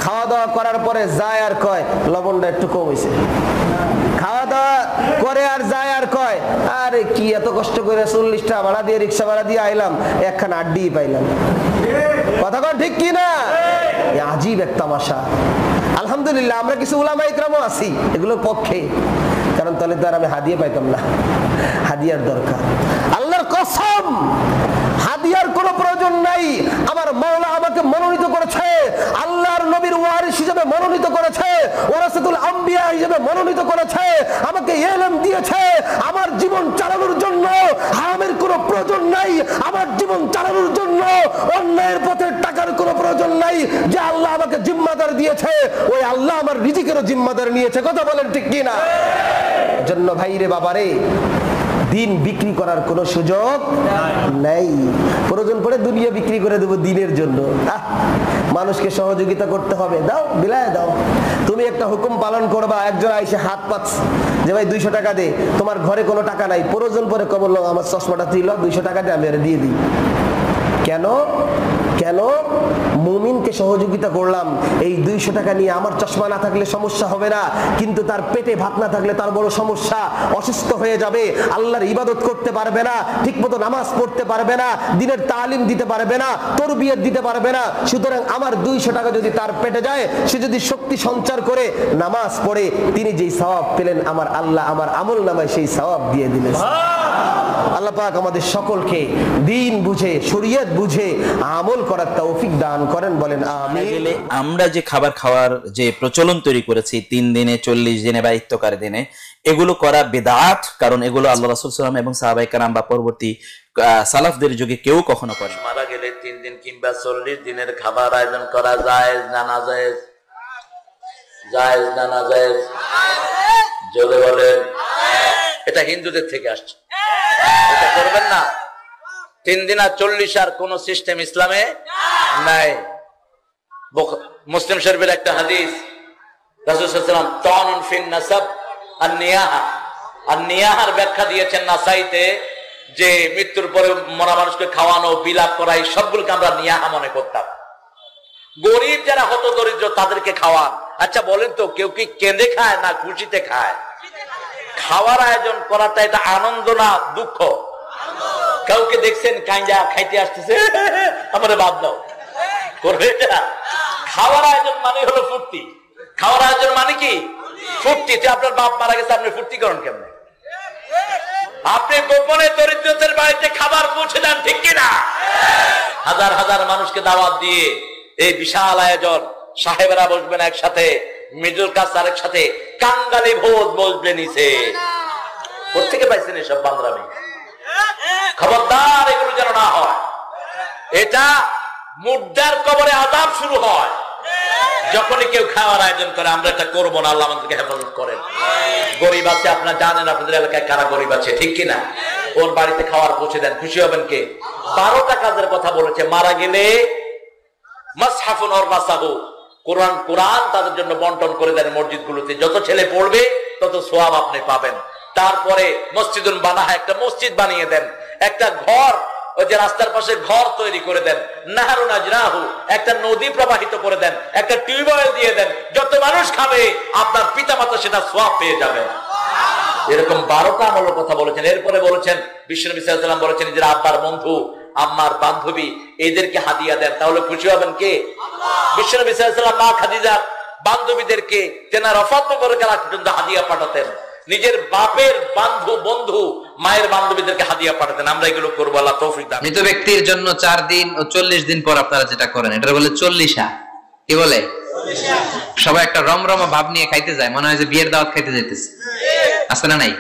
খাওয়া দাওয়া করার পরে যায় আর কয় লবণটা একটু কম হয়েছে, খাওয়া দাওয়া করে আর যায় আর কয় আরে কি এত কষ্ট করে 40 টাকা ভাড়া দিয়ে রিক্সা ভাড়া দিয়ে আইলাম, একখান আড্ডি পাইলাম। কথা কন ঠিক কি না? আজীব এক তামাশা। আলহামদুলিল্লাহ আমরা কিছু উলামা ইকরামও আছি এগুলোর পক্ষে, কারণ তাহলে তো আর আমি হাদিয়া পাইতাম না। হাদিয়ার দরকার, আল্লাহর কসম হাদিয়ার কোনো প্রয়োজন নাই। আমার মাওলা আমাকে মনোনীত করেছে, আল্লাহর নবীর ওয়ারিস হিসেবে মনোনীত করেছে, ওয়ারাসাতুল আম্বিয়া হিসেবে মনোনীত করেছে, আমাকে ইলম দিয়েছে। আমার জীবন চালানোর জন্য হারামের কোনো প্রয়োজন নাই, আমার জীবন চালানোর জন্য অন্যায়ের পথে টাকার কোনো প্রয়োজন নাই। যে আল্লাহ আমাকে জিম্মাদার দিয়েছে ওই আল্লাহ আমার রিজিকেরও জিম্মাদার নিয়েছে। কথা বলেন ঠিক কিনা? জন্য ভাইরে বাবারে, দিন বিক্রি করার কোনো সুযোগ নাই। প্রয়োজন পড়ে দুনিয়া বিক্রি করে দেবো দিনের জন্য। মানুষকে সহযোগিতা করতে হবে, দাও, বিলায় দাও। তুমি একটা হুকুম পালন করবা, একজন আইসে হাত পাচ্ছে যে ভাই 200 টাকা দে, তোমার ঘরে কোনো টাকা নাই, প্রয়োজন পরে কবল আমার চশমাটা দিল 200 টাকা দিয়ে আমি আর দিয়ে দিই। কেন? কেন? মুমিনকে সহযোগিতা করলাম, এই 200 টাকা নিয়ে আমার চশমা না থাকলে সমস্যা হবে না, কিন্তু তার পেটে ভাত না থাকলে তার বড় সমস্যা, অসুস্থ হয়ে যাবে, আল্লাহর ইবাদত করতে পারবে না, ঠিকমতো নামাজ পড়তে পারবে না, দ্বীনের তালিম দিতে পারবে না, তরবিয়ত দিতে পারবে না। সুতরাং আমার 200 টাকা যদি তার পেটে যায়, সে যদি শক্তি সঞ্চার করে নামাজ পড়ে, তিনি যেই সওয়াব পেলেন আমার আল্লাহ আমার আমল নামায় সেই সওয়াব দিয়ে দিলেন। আল্লাহ পাক আমাদের সকলকে দিন বুঝে, শরীয়ত বুঝে আমল করার তৌফিক দান করেন, বলেন আমিন। আমরা যে খাবার খাওয়ার যে প্রচলন তৈরি করেছি 3 দিনে, 40 দিনে বা ইফতার দিনে, এগুলো করা বিদআত। কারণ এগুলো আল্লাহ রাসূল সাল্লাল্লাহু আলাইহি ওয়াসাল্লাম এবং সাহাবায়ে কেরাম বা পরবর্তী সালাফদের যুগে কেউ কখনো করে। মারা গেলে 3 দিন কিংবা 40 দিনের খাবার আয়োজন করা জায়েজ না নাজায়েজ? জায়েজ না নাজায়েজ? জোরে বলেন। এটা হিন্দুদের থেকে আসছে, এটা করবেন না। 3 দিন আর 40 আর কোন সিস্টেম ইসলামে নাই। মুসলিম শরীফের একটা হাদিস, রাসূল সাল্লাল্লাহু আলাইহি ওয়াসাল্লাম তানুন ফিন নাসাব আন-নিয়াহা, আন-নিয়াহার ব্যাখ্যা দিয়েছেন নাসাইতে, যে মৃত্যুর পরে মরা মানুষকে খাওয়ানো, বিলাপ করা, এই সবগুলোকে আমরা নিয়াহা মনে করতাম। গরিব যারা হত দরিদ্র তাদেরকে খাওয়ান। আচ্ছা বলেন তো, কেউ কি কেঁদে খায় না খুশিতে খায়? খাওয়ার আয়োজন করাটা এটা আনন্দ না দুঃখ? কাউকে দেখছেন কাইঞ্জা খাইতে আসতেছে, আমারে বাদ দাও, করবে এটা? খাওয়ার আয়োজন মানে হলো ফুর্তি। খাওয়ার আয়োজন মানে কি? ফুর্তি। আপনার বাপ মারা গেছে, আপনি ফুর্তি করেন কেমনে? আপনি গোপনে দরিদ্রদের বাড়িতে খাবার পৌঁছে দেন, ঠিক কিনা? হাজার হাজার মানুষকে দাওয়াত দিয়ে এই বিশাল আয়োজন, সাহেবেরা বসবেন একসাথে, মিডল ক্লাস আরেক সাথে, কাঙ্গালি ভোজ বসবে নিচে। কোথেকে পাইছেন এসব বান্দরামি? খবরদার এগুলো যেন না হয়। এটা মুর্দার কবরে আযাব শুরু হয় যখনই কেউ খাওয়ার আয়োজন করে। আমরা এটা করবো না, আল্লাহ আমাদেরকে হেফাজত করেন। গরিব আছে, আপনারা জানেন আপনাদের এলাকায় কারা গরিব আছে, ঠিক কিনা? ওর বাড়িতে খাওয়ার পৌঁছে দেন, খুশি হবেন কে? 12টা কাজের কথা বলেছে। মারা গেলে মাসহাফুন ওর মাসাহু, কোরআন কোরআন তাদের জন্য বন্টন করে দেন মসজিদগুলোতে। যত ছেলে পড়বে তত সওয়াব আপনি পাবেন। তারপরে মসজিদুন বানাহা, একটা মসজিদ বানিয়ে দেন, একটা ঘর, ওই যে রাস্তার পাশে ঘর তৈরি করে দেন। নাহারুন আজরাহু, একটা নদী প্রবাহিত করে দেন, একটা টিউবওয়েল দিয়ে দেন। যত মানুষ খাবে আপনার পিতামাতা সেটা সওয়াব পেয়ে যাবে। এরকম 12টা আমলের কথা বলেছেন। এরপরে বলেছেন, বিশ্বনবী সাল্লাল্লাহু আলাইহি ওয়াসাল্লাম বলেছেন, যারা আব্বার বন্ধু, আম্মার বান্ধবী, এদেরকে হাদিয়া দেন, তাহলে খুশি হবেন কে? বিশ্বনবী সাল্লাল্লাহু আলাইহি ওয়াসাল্লাম মা খাদিজার বান্ধবীদেরকে তেনার ওফাত মোবারকের আগ পর্যন্ত হাদিয়া পাঠাতেন। নিজের বাপের বন্ধু মায়ের বান্ধবীদেরকে হাদিয়া পাঠাতেন। আমরা এগুলো করবো, আল্লাহ তৌফিক দান। মৃত ব্যক্তির জন্য 4 দিন ও 40 দিন পর আপনারা যেটা করেন, এটা বলে 40। কি বলে? সবাই একটা রমরমা ভাব নিয়ে খাইতে যায়, মনে হয় যে বিয়ের দাওয়াত খাইতে যাইতেছে, আছে না নাই?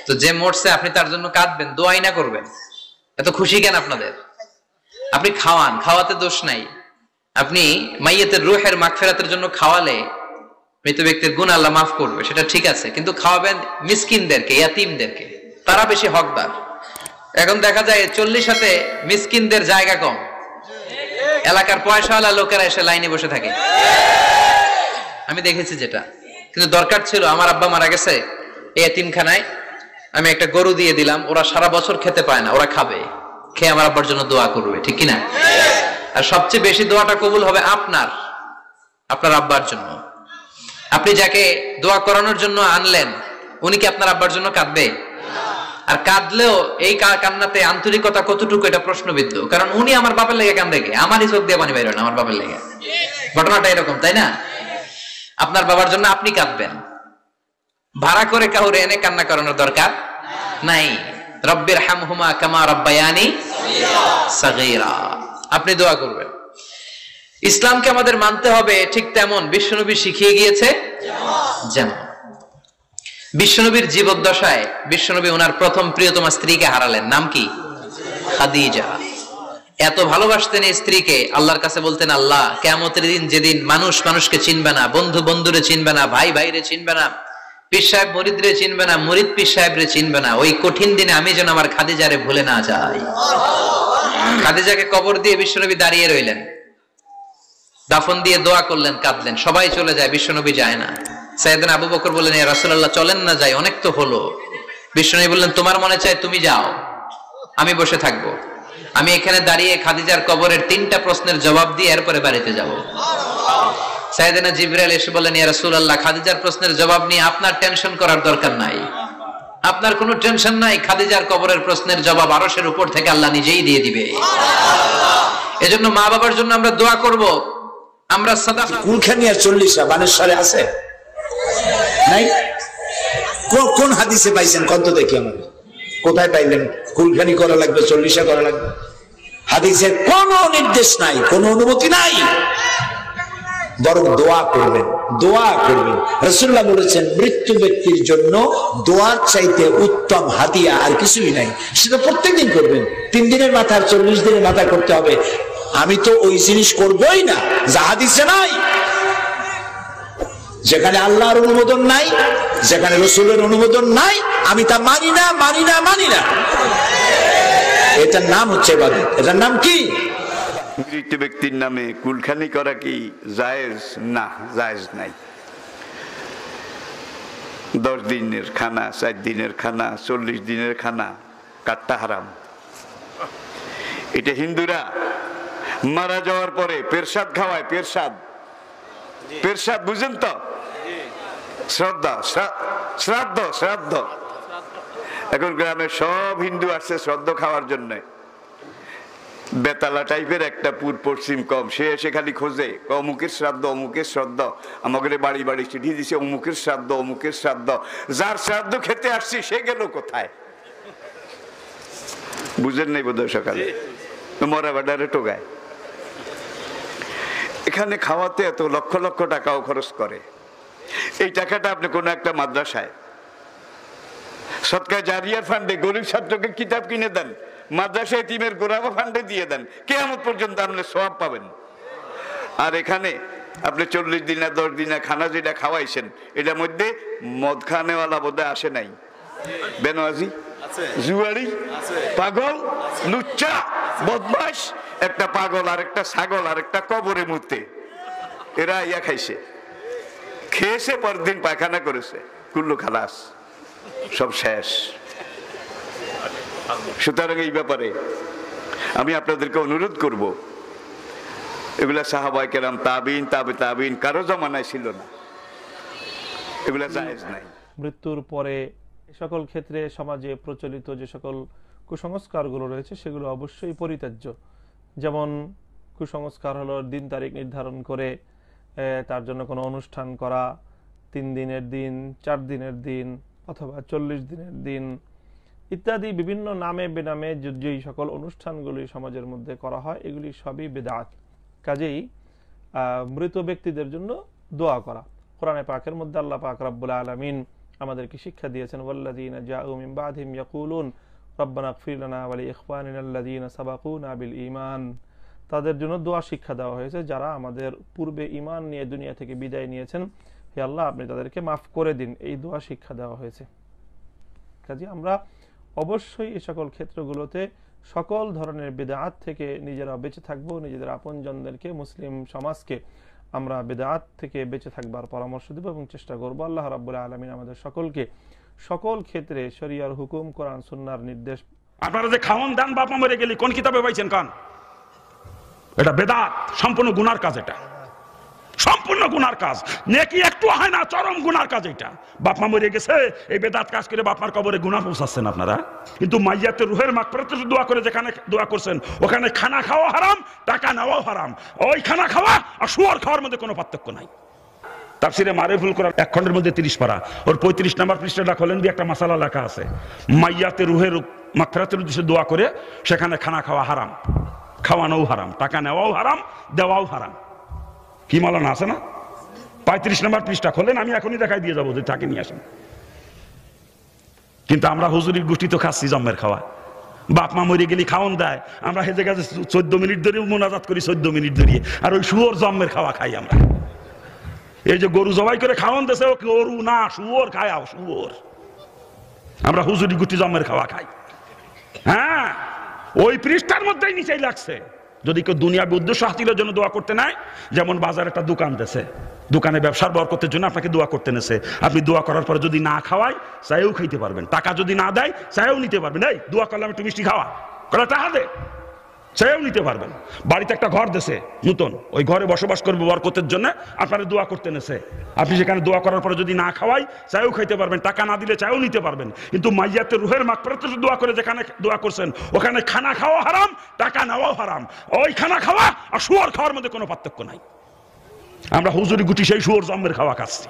তো যে মরছে আপনি তার জন্য কাঁদবেন, দোয়াই না করবেন, এত খুশি কেন আপনাদের? আপনি খাওয়ান, খাওয়াতে দোষ নাই। আপনি মাইয়াতের রূহের মাগফিরাতের জন্য খাওয়ালে মৃত ব্যক্তির গুনাহ আল্লাহ মাফ করবে, সেটা ঠিক আছে, কিন্তু খাওয়াবেন মিসকিনদেরকে, ইয়াতীমদেরকে, তারা বেশি হকদার। এখন দেখা যায় 40 মিসকিনদের জায়গা কম, এলাকার পয়সাওয়ালা লোকেরা এসে লাইনে বসে থাকে, আমি দেখেছি যেটা। কিন্তু দরকার ছিল, আমার আব্বা মারা গেছে, এই এতিমখানায় আমি একটা গরু দিয়ে দিলাম, ওরা সারা বছর খেতে পায় না, ওরা খাবে, খেয়ে আমার আব্বার জন্য দোয়া করবে, ঠিক কিনা? আর সবচেয়ে বেশি দোয়াটা কবুল হবে আপনার আব্বার জন্য। আপনি যাকে দোয়া করানোর জন্য আনলেন, উনি কি আপনার আব্বার জন্য কাঁদবে? আর কাঁদলেও এই কান্নাতে আন্তরিকতা কতটুকু, এটা প্রশ্নবিদ্ধ। কারণ উনি আমার বাপের লেগে কান্দে, আমারই চোখ দিয়ে পানি বের হয় না আমার বাপের লেগে। ঘটনাটা এরকম, তাই না? আপনার বাবার জন্য আপনি কাঁদবেন, ভাড়া করে কাউরে এনে কান্না করানোর দরকার নাই। রব্বির হামহুমা কামা রাব্বায়ানি সাগীরা, আপনি দোয়া করবেন। ইসলামকে আমাদের মানতে হবে ঠিক তেমন বিশ্বনবী শিখিয়ে গিয়েছে যেমন। বিশ্বনবীর জীবদ্দশায় বিশ্বনবী ওনার প্রথম প্রিয়তমা স্ত্রীকে হারালেন, নাম কি? খাদিজা। এত ভালোবাসতেন এই স্ত্রীকে, আল্লাহর কাছে বলতেন, আল্লাহ কিয়ামতের দিন যেদিন মানুষ মানুষকে চিনবে না, বন্ধু বন্ধুরে চিনবে না, ভাই ভাইরে চিনবে না, পীর সাহেব মুরিদরে চিনবে না, মুরিদ পীর সাহেবরে চিনবে না, ওই কঠিন দিনে আমি যেন আমার খাদিজারে ভুলে না যাই। খাদিজাকে কবর দিয়ে বিশ্বনবী দাঁড়িয়ে রইলেন, দাফন দিয়ে দোয়া করলেন, কাঁদলেন, সবাই চলে যায়, বিশ্বনবী যায় না। সাইয়েদনা আবু বকর বললেন, ইয়া রাসূলুল্লাহ চলেন না যাই, অনেক তো হলো। বিশ্বনবী বললেন, তোমার মনে চায় তুমি যাও, আমি বসে থাকবো, আমি এখানে দাঁড়িয়ে খাদিজার কবরের 3টা প্রশ্নের জবাব দিয়ে এরপরে বাড়িতে যাব। সাইয়েদনা জিবরাইল এসে বললেন, ইয়া রাসূলুল্লাহ খাদিজার প্রশ্নের জবাব নিয়ে আপনার টেনশন করার দরকার নাই, আপনার কোনো টেনশন নাই, খাদিজার কবরের প্রশ্নের জবাব আরশের উপর থেকে আল্লাহ নিজেই দিয়ে দিবে। এজন্য মা বাবার জন্য আমরা দোয়া করব। আমরা সাদাকা কুলখানি আর 40 বানেশ্বরে আছে নাই? কোন হাদিসে পাইছেন কত দেখি আমাদের, কোথায় পাইলেন কুলখানি করা লাগবে 40 করা লাগবে? হাদিসের কোনো নির্দেশ নাই, কোনো অনুমতি নাই, বরং দোয়া করবেন, দোয়া করবেন। রাসূলুল্লাহ বলেছেন মৃত্যু ব্যক্তির জন্য দোয়ার চাইতে উত্তম হাদিয়া আর কিছুই নাই। সেটা প্রত্যেকদিন করবেন, 3 দিনের মাথা আর 40 দিনের মাথা করতে হবে। আমি তো ওই জিনিস করবই না যা হাদিসে নাই। যেখানে আল্লাহর অনুমোদন নাই, যেখানে রাসূলের অনুমোদন নাই, আমি তা মানি না, মানি না, মানি না। এটার নাম হচ্ছে ইবাদত। এটার নাম কি? মৃত ব্যক্তির নামে কুলখানি করা কি জায়েজ? না, জায়েজ নাই। 10 দিনের খানা, 4 দিনের খানা, 40 দিনের খানা কাটটা হারাম। এটা হিন্দুরা মারা যাওয়ার পরে পেরসাদ খাওয়ায়, পেরসাদ, পেরসাদ বুঝেন তো? শ্রাদ্ধ, শ্রাদ্ধ, শ্রাদ্ধ। এখন গ্রামে সব হিন্দু আসছে শ্রাদ্ধ খাওয়ার জন্য। বেতালা টাইপের একটা পূর্ব পশ্চিম কম, সে এসে খালি খোঁজে অমুকের শ্রাদ্ধ, অমুকের শ্রাদ্ধ। আমাকে বাড়ি বাড়ি চিঠি দিছে, অমুকের শ্রাদ্ধ, অমুকের শ্রাদ্ধ। যার শ্রাদ্ধ খেতে আসছি সে গেল কোথায়? বুঝেন নাই বোধহয় সকালে মরা বাডারে টোগায়। এখানে খাওয়াতে এত লক্ষ লক্ষ টাকাও খরচ করে। এই টাকাটা আপনি কোনো একটা মাদ্রাসায় সদকা জারিয়ার ফান্ডে গরিব ছাত্রকে কিতাব কিনে দেন, মাদ্রাসা এতিমের গোরাবা ফান্ডে দিয়ে দেন, কিয়ামত পর্যন্ত আপনি সওয়াব পাবেন। আর এখানে আপনি 40 দিন না 10 দিন খানা যেটা খাওয়াইছেন, এটার মধ্যে মদ খানেওয়ালা বোধহয় আসে নাই, বেনওয়াজি, জুয়ারি, পাগল, লুচ্চা, বদমাশ, একটা পাগল আর একটা ছাগল আর একটা কবরে মুতে, এরা ইয়া খাইছে, খেয়েছে, পরদিন পায়খানা করেছে, কুল্লু খালাস, সব শেষ। সুতরাং এই ব্যাপারে আমি আপনাদেরকে অনুরোধ করব, এগুলা সাহাবায়ে কেরাম, তাবিন, তাবে তাবিন কারো জমানায় ছিল না, এগুলা জায়েজ নাই। মৃত্যুর পরে সকল ক্ষেত্রে সমাজে প্রচলিত যে সকল কুসংস্কারগুলো রয়েছে সেগুলো অবশ্যই পরিত্যাজ্য। যেমন কুসংস্কার হলো দিন তারিখ নির্ধারণ করে তার জন্য কোনো অনুষ্ঠান করা, 3 দিনের দিন, 4 দিনের দিন অথবা 40 দিনের দিন ইত্যাদি বিভিন্ন নামে বেনামে যেই সকল অনুষ্ঠানগুলি সমাজের মধ্যে করা হয় এগুলি সবই বিদআত। কাজেই মৃত ব্যক্তিদের জন্য দোয়া করা, কোরআনে পাকের মধ্যে আল্লাহ পাক রব্বুল আলামিন আমাদেরকে শিক্ষা দিয়েছেন, ওয়াল্লাযীনা জাউ মিন বাদিহিম ইয়াকুলুন রব্বানা ইগফির লানা ওয়া লিইখওয়ানিনা আল্লাযীনা সাবাকুনা বিল ঈমান। তাদের জন্য দোয়া শিক্ষা দেওয়া হয়েছে যারা আমাদের পূর্বে ঈমান নিয়ে দুনিয়া থেকে বিদায় নিয়েছেন, হে আল্লাহ আপনি তাদেরকে মাফ করে দিন, এই দোয়া শিক্ষা দেওয়া হয়েছে। কাজে আমরা অবশ্যই এই সকল ক্ষেত্রগুলোতে সকল ধরনের বিদআত থেকে নিজেরা বেঁচে থাকবো, নিজেদের আপনজনদেরকে, মুসলিম সমাজকে আমরা বিদআত থেকে বেঁচে থাকবার পরামর্শ দেব এবং চেষ্টা করব। আল্লাহ রাব্বুল আলামিন আমাদের সকলকে সকল ক্ষেত্রে শরিয়ার হুকুম, কোরআন সুন্নাহর নির্দেশ। আপনারা যে খাওয়ান দান বাপা মরে গেলি কোন কিতাবে পাইছেন? কান এটা বেদাত, সম্পূর্ণ গুনার কাজ, এটা সম্পূর্ণ গুনার কাজ, নেকি একটু হয় না, চরম গুনার কাজ। এটা বাপমা মরে গেছে, এই বেদাত কাজ করে বাপমার কবরে গুনাহ পৌঁছাচ্ছেন আপনারা। কিন্তু মাইয়াতের রুহের মাগফিরাতের দোয়া করে যেখানে দোয়া করছেন ওখানে খানা খাওয়া হারাম, টাকা নেওয়াও হারাম। ওই খানা খাওয়া আর শুয়োর খাওয়ার মধ্যে কোনো পার্থক্য নাই। তাফসিরে মারিফুল কোরআন 1 খণ্ডের মধ্যে 30 পারা, ওর 35 নম্বর পৃষ্ঠাটা খোলেন, দিয়ে একটা মাসালা লেখা আছে, মাইয়াতের রুহের মাগফিরাতের উদ্দেশ্যে দোয়া করে সেখানে খানা খাওয়া হারাম, খাওয়ানোও হারাম, টাকা নেওয়াও হারাম, দেওয়াও হারাম। কি মালানা আছে না? 35 নম্বর পৃষ্ঠা খোলেন, আমি এখনই দেখাই দিয়ে যাবো, যে তাকে নিয়ে আসেন। কিন্তু আমরা হুজুরির গোষ্ঠী তো খাচ্ছি জম্মের খাওয়া, বাপ মা মরে গেলি খাওন দেয়, আমরা হেজে গেছে 14 মিনিট ধরে মোনাজাত করি, 14 মিনিট ধরে, আর ওই শুয়োর জন্মের খাওয়া খাই আমরা। এই যে গরু জবাই করে খাওয়ান দেশে, ও গরু না, শুয়োর খায়, শুয়োর। আমরা হুজুরি গুটি জন্মের খাওয়া খাই। হ্যাঁ, ওই পৃষ্ঠার মধ্যেই নিচেই লাগছে, যদি কেউ দুনিয়া উদ্দেশ্য হাসিলের জন্য দোয়া করতে নাই, যেমন বাজারে একটা দোকান দেশে, দোকানে ব্যবসার বরকতের জন্য আপনাকে দোয়া করতে নেছে, আপনি দোয়া করার পরে যদি না খাওয়াই চাইও খাইতে পারবেন, টাকা যদি না দেয় চাইও নিতে পারবেন। এই দোয়া করলাম একটু মিষ্টি খাওয়া, করে টাকা দে, চাইও নিতে পারবেন। বাড়িতে একটা ঘর দেশে নতুন, ওই ঘরে বসবাস করবে বরকতের জন্য, আপনারা দোয়া করতে নেছে, আপনি সেখানে দোয়া করার পরে যদি না খাওয়াই চাইও খাইতে পারবেন, টাকা না দিলে চাইও নিতে পারবেন। কিন্তু মাইয়াতের রুহের মাগফিরাতের দোয়া করে যেখানে দোয়া করছেন, ওখানে খানা খাওয়া হারাম, টাকা নেওয়াও হারাম। ওই খানা খাওয়া আর শুয়োর খাওয়ার মধ্যে কোনো পার্থক্য নাই। আমরা হুজুরি গুটি সেই শুয়োর জন্মের খাওয়া খাচ্ছি।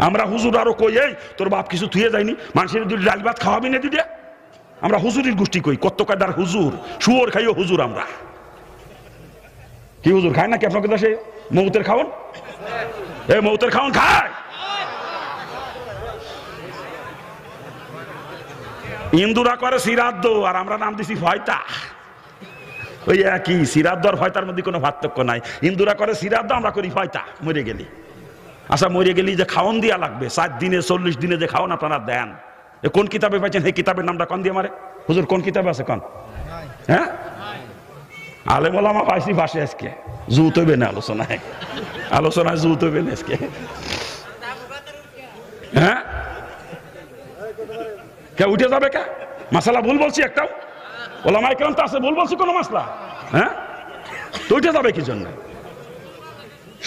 আমরা হুজুর আরো কই, এই তোর বাপ কিছু থুয়ে যায়নি, মানুষের দুটি ডাল ভাত খাওয়াবি না দিদি। আমরা হুজুরির গোষ্ঠী কই, কত কায়দার হুজুর, শুয়োর খাইও হুজুর। আমরা কি হুজুর খায় নাকি আপনাকে দেশে? মৌতের খাওন, এই মৌতের খাওন খায়। ইন্দুরা করে সিরাদ্দ, আর আমরা নাম দিছি ফয়তা। ওই একই, সিরাদ্দ আর ফয়তার মধ্যে কোনো পার্থক্য নাই। ইন্দুরা করে সিরাদ্দ, আমরা করি ফয়তা। মরে গেলি, আচ্ছা মরে গেলি যে খাওন দিয়া লাগবে 4 দিনে 40 দিনে যে খাওন আপনারা দেন, কোন কিতাবে পাইছেন? এই কিতাবের নামটা কোন দিয়ে মারে হুজুর? কোন কিতাবে আছে কোন? হ্যাঁ, আলেম ওলামা পাইছি পাশে, আজকে জুত হইবে না আলোচনায়, আলোচনায় জুত হইবে না আজকে। হ্যাঁ, কে উঠে যাবে? কে মাসালা ভুল বলছি একটাও? ওলামা ইকরাম তো আছে, ভুল বলছি কোনো মাসলা? হ্যাঁ, তো উঠে যাবে কি জন্য?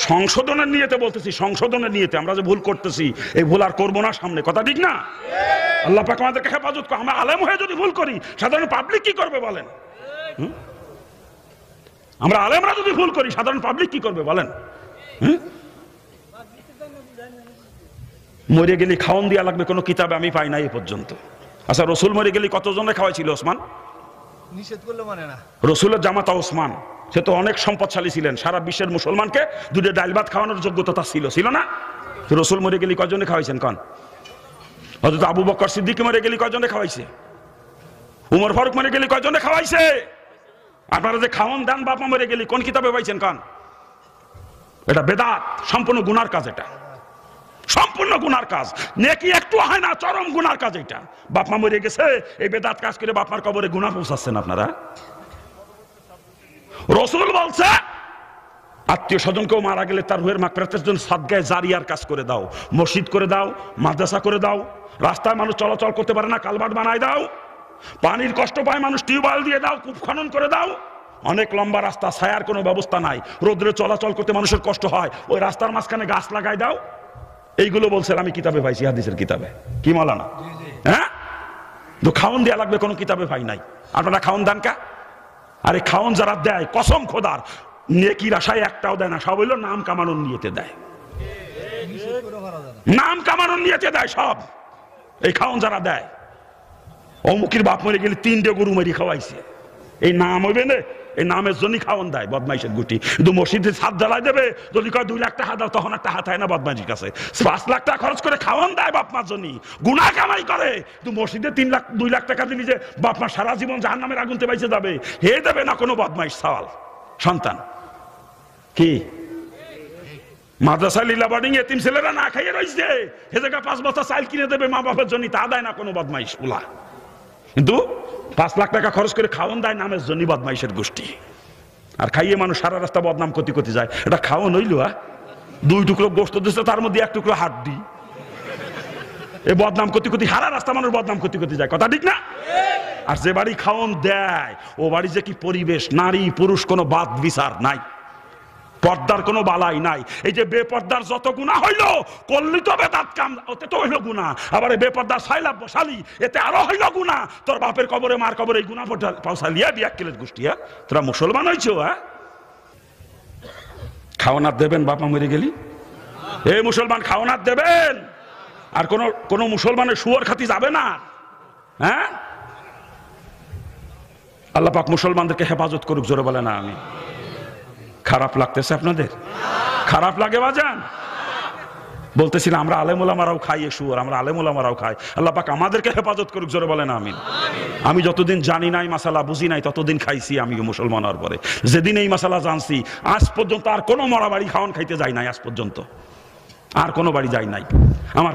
সংশোধনের নিয়েতে বলতেছি, সংশোধনের নিয়েতে। আমরা যে ভুল করতেছি, এই ভুল আর করবো না সামনে, কথা ঠিক না? আল্লাহ পাক আমাদেরকে হেফাজত করে। আমরা আলেম হয়ে যদি ভুল করি, সাধারণ পাবলিক কি করবে বলেন? আমরা আলেমরা যদি ভুল করি, সাধারণ পাবলিক কি করবে বলেন? মরে গেলি খাওন দিয়া লাগবে কোনো কিতাবে আমি পাই না এই পর্যন্ত। আচ্ছা, রসুল মরে গেলি কতজনে খাওয়াইছিল ওসমান? নিষেধ করলো মানে না, রসুলের জামাতা ওসমান, সে তো অনেক সম্পদশালী ছিলেন, সারা বিশ্বের মুসলমানকে দুটো ডাল ভাত খাওয়ানোর যোগ্যতা তার ছিল না? রসুল মরে গেলি কয়জনে খাওয়াইছেন কন? হযরত আবু বকর সিদ্দিক মরে গেলি কয়জনে খাওয়াইছে? উমর ফারুক মরে গেলি কয়জনে খাওয়াইছে? আপনারা যে খাওয়ান দান বাপা মরে গেলি কোন কিতাবে পাইছেন কন? এটা বেদাত, সম্পূর্ণ গুনার কাজ, এটা সম্পূর্ণ গুনার কাজ, নেকি একটু হয় না, চরম গুনার কাজ এটা। বাপমা মরে গেছে, এই বেদাত কাজ করে বাপমার কবরে গুনাহ পৌঁছাচ্ছেন আপনারা। রসুল বলছে আত্মীয় স্বজনকেও মারা গেলে তার রুহের মাগফিরাতের জন্য সাদগায়ে জারিয়ার কাজ করে দাও, মসজিদ করে দাও, মাদ্রাসা করে দাও, রাস্তায় মানুষ চলাচল করতে পারে না কালভার্ট বানায় দাও, পানির কষ্ট পায় মানুষ টিউবওয়েল দিয়ে দাও, কূপ খনন করে দাও। অনেক লম্বা রাস্তা, ছায়ার কোনো ব্যবস্থা নাই, রোদ্রে চলাচল করতে মানুষের কষ্ট হয়, ওই রাস্তার মাঝখানে গাছ লাগাই দাও। এইগুলো বলছেন আমি কিতাবে পাইছি, হাদিসের কিতাবে। কি মাওলানা? হ্যাঁ, তো খাওন দেয়া লাগবে কোনো কিতাবে পাই নাই। আপনারা খাওন দান কা? আরে খাওন যারা দেয়, কসম খোদার নেকির আশায় একটাও দেয় না, সব হইলো নাম কামানোর নিয়তে দেয়, নাম কামানোর নিয়তে দেয় সব। এই খাওন যারা দেয়, অমুকের বাপ মরে গেলে 3টে গরু মেরি খাওয়াইছে, এই নাম হইবে না, এই নামের জন্যই খাওয়ান দেয় বদমাইশের গুটি। কিন্তু মসজিদে ছাদ জ্বালাই দেবে, যদি কয় 2 লাখ টাকা দাও, তখন একটা হাত হয় না বদমাইশের কাছে। 5 লাখ টাকা খরচ করে খাওয়ান দেয় বাপমার জন্য, গুনাহ কামাই করে। কিন্তু মসজিদে 2 লাখ টাকা দিলি যে বাপমা সারা জীবন জাহান্নামের আগুনতে বাইচে যাবে, হে দেবে না কোনো বদমাইশ সওয়াল সন্তান। কি মাদ্রাসা লীলা বোর্ডিং এতিম ছেলেরা না খাইয়ে রয়েছে, হে জায়গা 5 বস্তা চাল কিনে দেবে মা বাবার জন্য, তা দেয় না কোনো বদমাইশ ওলা। কিন্তু 5 লাখ টাকা খরচ করে খাওয়ান দেয় নামের জন্য বদমাইশের গোষ্ঠী। আর খাইয়ে মানুষ সারা রাস্তা বদনাম করতে করতে যায়। এটা খাওয়ান হইল? 2 টুকরো গোস্ত দিচ্ছে, তার মধ্যে 1 টুকরো হাড্ডি, এই বদনাম করতে করতে সারা রাস্তা মানুষ বদনাম করতে করতে যায়, কথা ঠিক না? আর যে বাড়ি খাওয়ান দেয়, ও বাড়ি যে কি পরিবেশ, নারী পুরুষ কোনো বাদ বিচার নাই, পর্দার কোনো বালাই নাই। এই যে বেপর্দার যত গুনাহ হইল, করলি তো বেদাত কাম, ওতে তো হইল গুনাহ। আবার এই বেপর্দার সাইলা বসালি, এতে আরো হইল গুনাহ। তোর বাপের কবরে মার কবরে এই গুনাহ পৌঁছালিয়া বিয়া কিলের গোষ্ঠী। তোরা মুসলমান হইছো? খাওয়ানার দেবেন বাপা মরে গেলি? এই মুসলমান খাওয়ানার দেবেন? আর কোন মুসলমানের শুয়োর খাতি যাবে না? হ্যাঁ, আল্লাহ পাক মুসলমানদেরকে হেফাজত করুক, জোরে বলে না আমি। খারাপ লাগতেছে আপনাদের? খারাপ লাগে বাজান? বলতেছিলাম আমরা আলেমুলামারাও খাই শুয়োর, আমরা আলেমুলামারাও খাই। আল্লাহ পাক আমাদেরকে হেফাজত করুক, জোরে বলেন আমিন। আমি যতদিন জানি নাই মাসালা বুঝি নাই ততদিন খাইছি আমি মুসলমান হওয়ার পরে। যেদিন এই মাসালা জানছি আজ পর্যন্ত আর কোনো মরা বাড়ি খাওয়ান খাইতে যাই নাই, আজ পর্যন্ত আর কোনো বাড়ি যাই নাই। আমার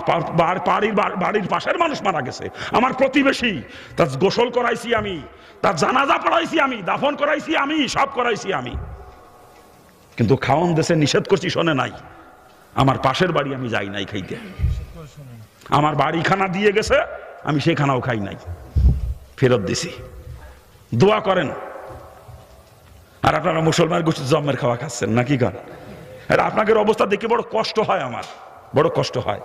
বাড়ির পাশের মানুষ মারা গেছে, আমার প্রতিবেশী, তার গোসল করাইছি আমি, তার জানাজা পড়াইছি আমি, দাফন করাইছি আমি, সব করাইছি আমি, কিন্তু খাওয়ান দেশে নিষেধ করছি শোনে নাই। আমার পাশের বাড়ি আমি যাই নাই খাইতে, আমার বাড়ি খানা দিয়ে গেছে আমি সেই খানাও খাই নাই, ফেরত দিছি। দোয়া করেন। আর আপনারা মুসলমান গোষ্ঠী জন্মের খাওয়া খাচ্ছেন নাকি? কারণ আপনাদের অবস্থা দেখে বড় কষ্ট হয়, আমার বড় কষ্ট হয়।